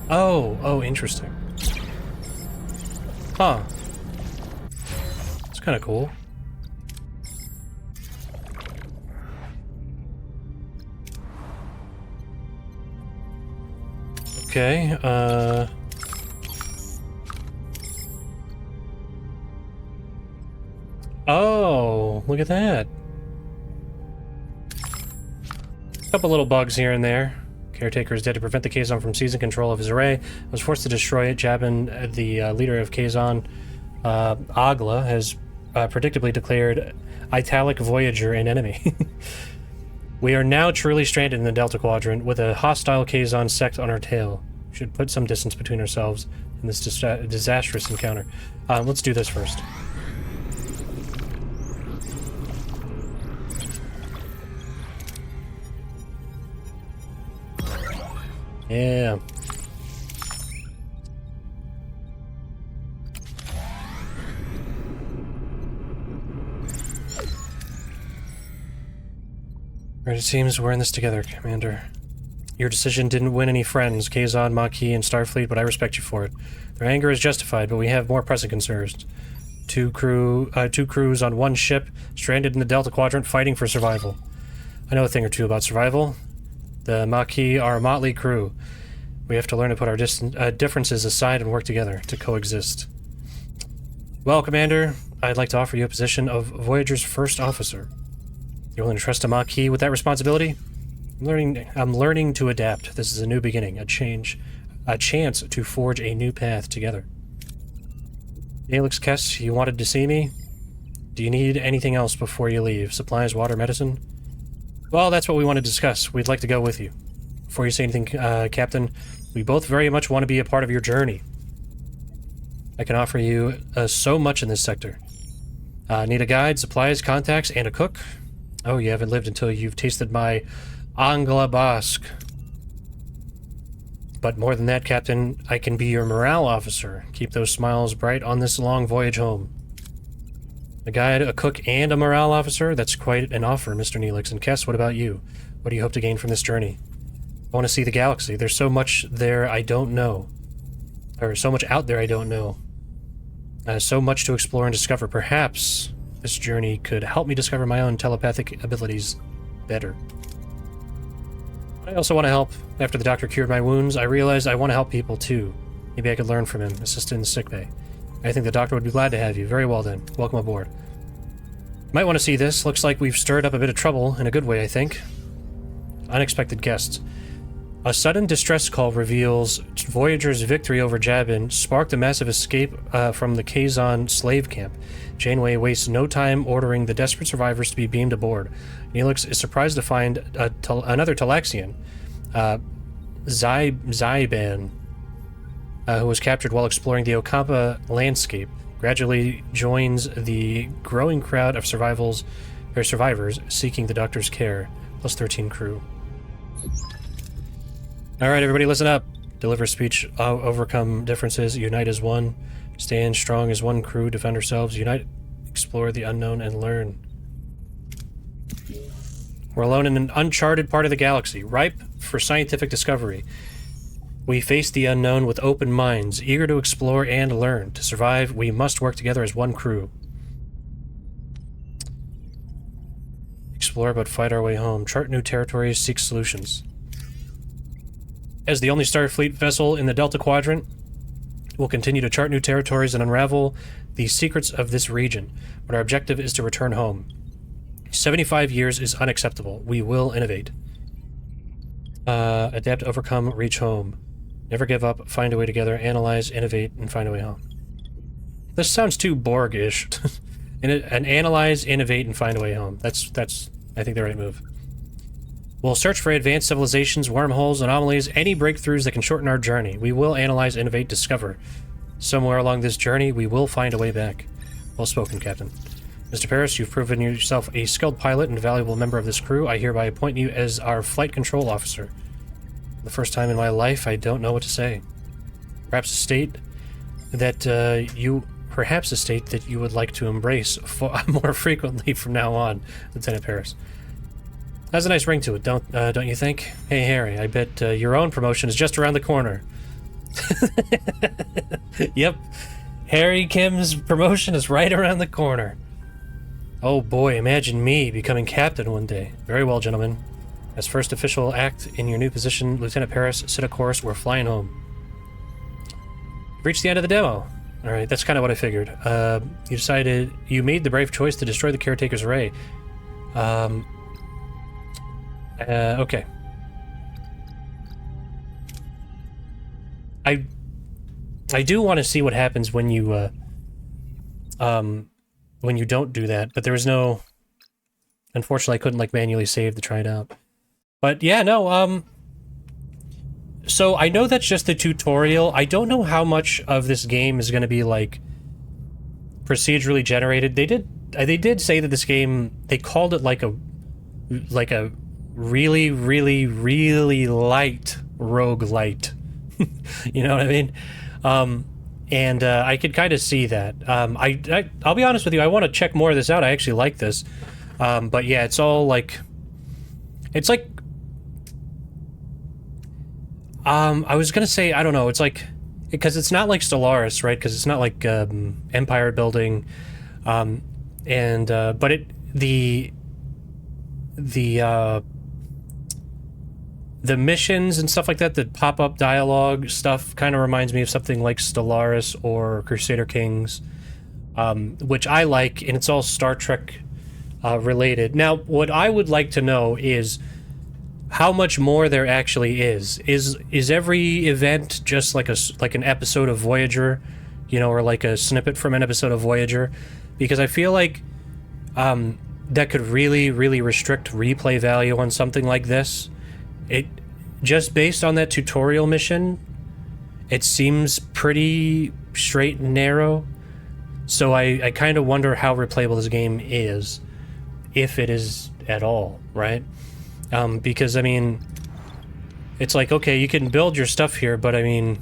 Oh, interesting. Huh. It's kind of cool. Okay, oh, look at that. A couple little bugs here and there. Caretaker is dead to prevent the Kazon from seizing control of his array. I was forced to destroy it. Jabin, the leader of Kazon, Agla, has predictably declared Italic Voyager an enemy. We are now truly stranded in the Delta Quadrant with a hostile Kazon sect on our tail. We should put some distance between ourselves in this disastrous encounter. Let's do this first. Yeah. Right, it seems we're in this together, Commander. Your decision didn't win any friends, Kazon, Maquis, and Starfleet, but I respect you for it. Their anger is justified, but we have more pressing concerns. Two crews on one ship, stranded in the Delta Quadrant, fighting for survival. I know a thing or two about survival. The Maquis are a motley crew. We have to learn to put our differences aside and work together to coexist. Well, Commander, I'd like to offer you a position of Voyager's first officer. You're willing to trust a Maquis with that responsibility? I'm learning to adapt. This is a new beginning, a chance to forge a new path together. Neelix, Kess, you wanted to see me? Do you need anything else before you leave? Supplies, water, medicine? Well, that's what we want to discuss. We'd like to go with you. Before you say anything, Captain, we both very much want to be a part of your journey. I can offer you so much in this sector. Need a guide, supplies, contacts, and a cook? Oh, you haven't lived until you've tasted my Angla Basque. But more than that, Captain, I can be your morale officer. Keep those smiles bright on this long voyage home. A guide, a cook, and a morale officer? That's quite an offer, Mr. Neelix. And Kess, what about you? What do you hope to gain from this journey? I want to see the galaxy. There's so much there I don't know. Or so much out there I don't know. So much to explore and discover. Perhaps this journey could help me discover my own telepathic abilities better. I also want to help. After the doctor cured my wounds, I realized I want to help people too. Maybe I could learn from him, assist in the sickbay. I think the doctor would be glad to have you. Very well then. Welcome aboard. Might want to see this. Looks like we've stirred up a bit of trouble, in a good way, I think. Unexpected guests. A sudden distress call reveals Voyager's victory over Jabin sparked a massive escape from the Kazon slave camp. Janeway wastes no time ordering the desperate survivors to be beamed aboard. Neelix is surprised to find another Talaxian, Zyban, who was captured while exploring the Ocampa landscape. Gradually joins the growing crowd of survivors seeking the doctor's care, plus 13 crew. All right, everybody, listen up. Deliver speech, overcome differences, unite as one, stand strong as one crew, defend ourselves, unite, explore the unknown, and learn. We're alone in an uncharted part of the galaxy, ripe for scientific discovery. We face the unknown with open minds, eager to explore and learn. To survive, we must work together as one crew. Explore but fight our way home. Chart new territories, seek solutions. As the only Starfleet vessel in the Delta Quadrant, we'll continue to chart new territories and unravel the secrets of this region, but our objective is to return home. 75 years is unacceptable. We will innovate. Adapt, overcome, reach home. Never give up, find a way together, analyze, innovate, and find a way home. This sounds too Borg-ish. And analyze, innovate, and find a way home. That's I think, the right move. We'll search for advanced civilizations, wormholes, anomalies, any breakthroughs that can shorten our journey. We will analyze, innovate, discover. Somewhere along this journey, we will find a way back. Well spoken, Captain. Mr. Paris, you've proven yourself a skilled pilot and a valuable member of this crew. I hereby appoint you as our flight control officer. For the first time in my life, I don't know what to say. Perhaps a state that you would like to embrace more frequently from now on, Lieutenant Paris. Has a nice ring to it, don't you think? Hey, Harry, I bet your own promotion is just around the corner. Yep, Harry Kim's promotion is right around the corner. Oh boy, imagine me becoming captain one day. Very well, gentlemen. As first official act in your new position, Lieutenant Paris, sit a course, we're flying home. You've reached the end of the demo. Alright, that's kind of what I figured. You made the brave choice to destroy the Caretaker's array. Okay. I do want to see what happens when you don't do that, but there was no... Unfortunately, I couldn't, like, manually save to try it out. But, yeah, no, so I know that's just the tutorial. I don't know how much of this game is going to be, like, procedurally generated. They did say that this game, they called it, like a really, really, really light roguelite. You know what I mean? And I could kind of see that. I'll be honest with you, I want to check more of this out. I actually like this. But yeah, it's all like... It's like... I was gonna say, I don't know, it's like... Because it's not like Stellaris, right? Because it's not like empire building. But the missions and stuff like that, the pop-up dialogue stuff, kind of reminds me of something like Stellaris or Crusader Kings, which I like, and it's all Star Trek related. Now, what I would like to know is how much more there actually is. Is every event just like an episode of Voyager, you know, or like a snippet from an episode of Voyager? Because I feel like that could really, really restrict replay value on something like this. It just based on that tutorial mission, it seems pretty straight and narrow. So I kind of wonder how replayable this game is, if it is at all, right? Because I mean, it's like, okay, you can build your stuff here, but I mean,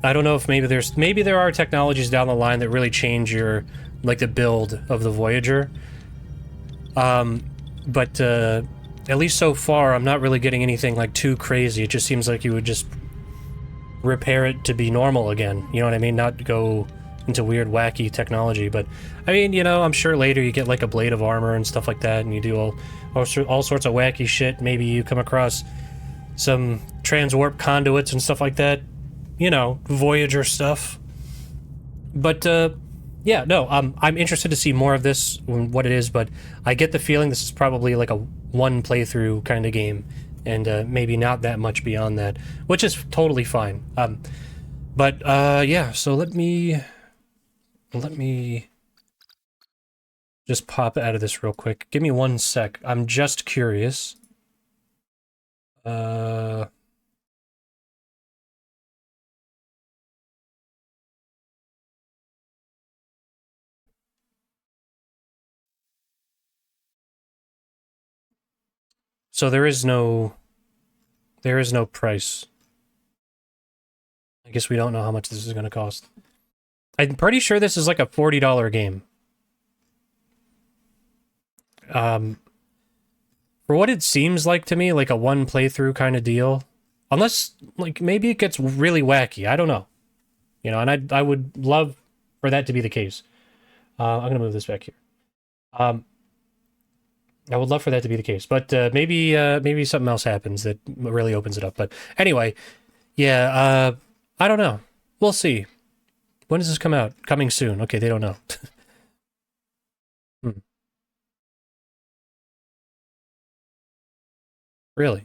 I don't know if maybe there are technologies down the line that really change your, like, the build of the Voyager. But at least so far, I'm not really getting anything, like, too crazy. It just seems like you would just repair it to be normal again. You know what I mean? Not go into weird, wacky technology. But, I mean, you know, I'm sure later you get, like, a blade of armor and stuff like that, and you do all sorts of wacky shit. Maybe you come across some transwarp conduits and stuff like that. You know, Voyager stuff. But, yeah, no, I'm interested to see more of this, what it is, but I get the feeling this is probably like a one playthrough kind of game, and maybe not that much beyond that, which is totally fine. Yeah, so let me just pop out of this real quick. Give me 1 sec. I'm just curious. So there is no There is no price. I guess we don't know how much this is going to cost. I'm pretty sure this is like a $40 game. For what it seems like to me, like a one playthrough kind of deal. Unless, like, maybe it gets really wacky. I don't know. You know, and I would love for that to be the case. I'm going to move this back here. I would love for that to be the case. But maybe something else happens that really opens it up. But anyway, yeah, I don't know. We'll see. When does this come out? Coming soon. Okay, they don't know. Really?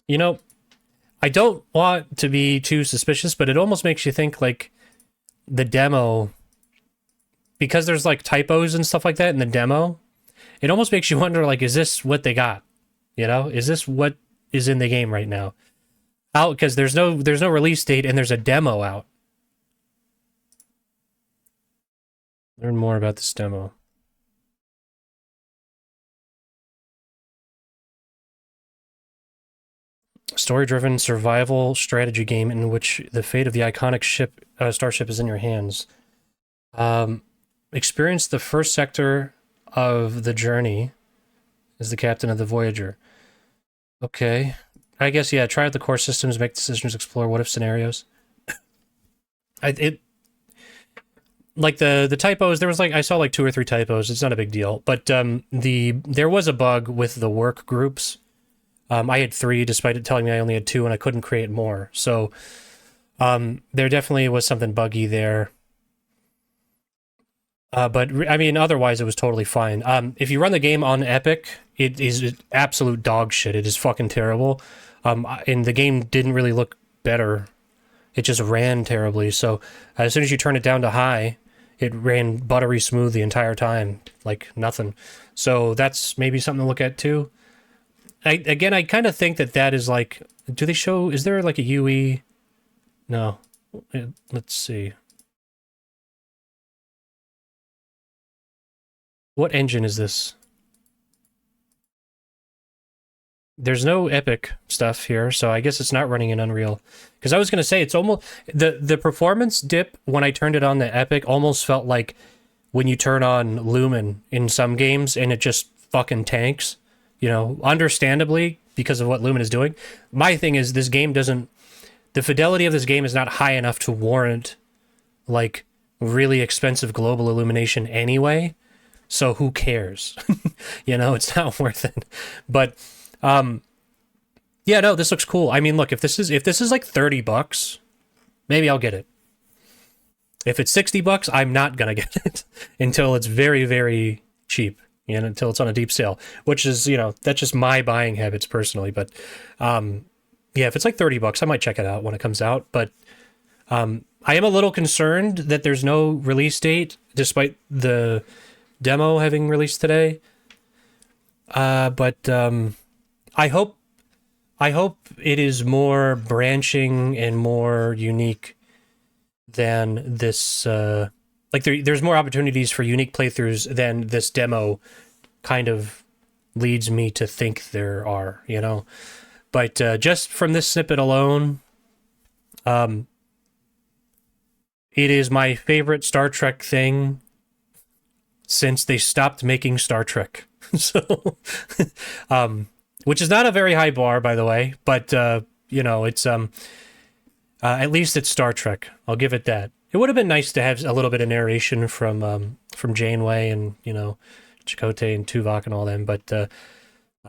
You know, I don't want to be too suspicious, but it almost makes you think, like, the demo, because there's, like, typos and stuff like that in the demo, it almost makes you wonder, like, is this what they got? You know? Is this what is in the game right now? Out, because there's no release date and there's a demo out. Learn more about this demo. Story-driven survival strategy game in which the fate of the iconic ship, starship is in your hands. Experience the first sector of the journey as the captain of the Voyager. Okay. I guess, yeah, try out the core systems, make decisions, explore what-if scenarios. Like the typos, there was like, I saw like 2 or 3 typos. It's not a big deal. But there was a bug with the work groups. I had 3, despite it telling me I only had 2, and I couldn't create more. So there definitely was something buggy there. But I mean, otherwise it was totally fine. If you run the game on Epic, it is absolute dog shit. It is fucking terrible. And the game didn't really look better. It just ran terribly. So as soon as you turn it down to high, it ran buttery smooth the entire time, like nothing. So that's maybe something to look at too. I kind of think that is like, do they show, is there like a UE? No. Let's see. What engine is this? There's no Epic stuff here, so I guess it's not running in Unreal. Because I was going to say, it's almost... The performance dip when I turned it on the Epic almost felt like when you turn on Lumen in some games and it just fucking tanks. You know, understandably, because of what Lumen is doing. My thing is, this game doesn't... The fidelity of this game is not high enough to warrant, like, really expensive global illumination anyway. So who cares? You know, it's not worth it. But... yeah, no, this looks cool. I mean, look, if this is like $30, maybe I'll get it. If it's $60, I'm not gonna get it until it's very, very cheap, and until it's on a deep sale, which is, you know, that's just my buying habits personally. But, yeah, if it's like $30, I might check it out when it comes out. But, I am a little concerned that there's no release date, despite the demo having released today. But, I hope it is more branching and more unique than this, like there's more opportunities for unique playthroughs than this demo kind of leads me to think there are, you know? But just from this snippet alone, it is my favorite Star Trek thing since they stopped making Star Trek. So, which is not a very high bar, by the way, but, you know, it's, at least it's Star Trek. I'll give it that. It would have been nice to have a little bit of narration from Janeway and, you know, Chakotay and Tuvok and all them, but,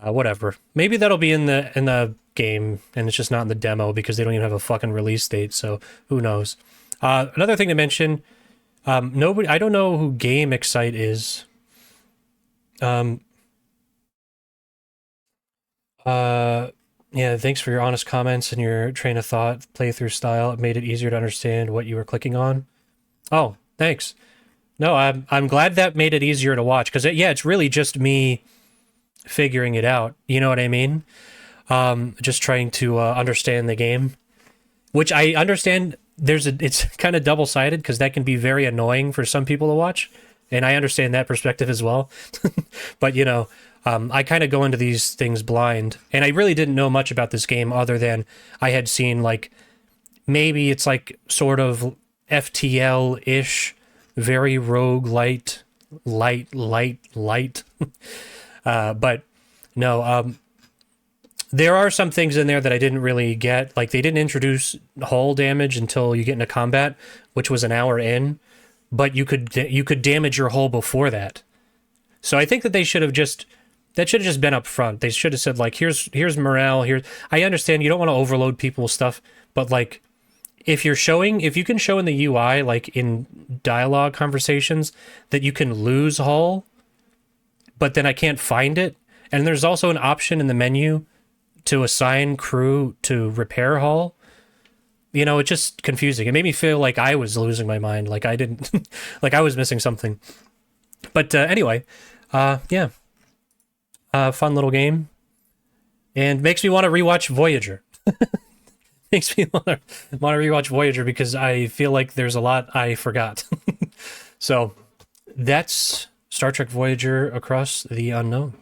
whatever. Maybe that'll be in the game, and it's just not in the demo because they don't even have a fucking release date, so who knows. Another thing to mention, I don't know who Game Excite is. Yeah, thanks for your honest comments and your train of thought, playthrough style. It made it easier to understand what you were clicking on. Oh, thanks. No, I'm glad that made it easier to watch, because yeah, it's really just me figuring it out. You know what I mean? Just trying to understand the game, which I understand. It's kind of double-sided because that can be very annoying for some people to watch, and I understand that perspective as well. But you know, I kind of go into these things blind, and I really didn't know much about this game other than I had seen like maybe it's like sort of FTL-ish, very roguelite, light. But no, there are some things in there that I didn't really get. Like they didn't introduce hull damage until you get into combat, which was an hour in, but you could damage your hull before that. So I think that they should have just been up front. They should have said like, here's morale. I understand you don't want to overload people's stuff, but like if you can show in the UI, like in dialogue conversations, that you can lose hull, but then I can't find it. And there's also an option in the menu to assign crew to repair hull. You know, it's just confusing. It made me feel like I was losing my mind, like I didn't, like I was missing something. But anyway, yeah, fun little game, and makes me want to rewatch Voyager. Makes me want to rewatch Voyager because I feel like there's a lot I forgot. So that's Star Trek Voyager Across the Unknown.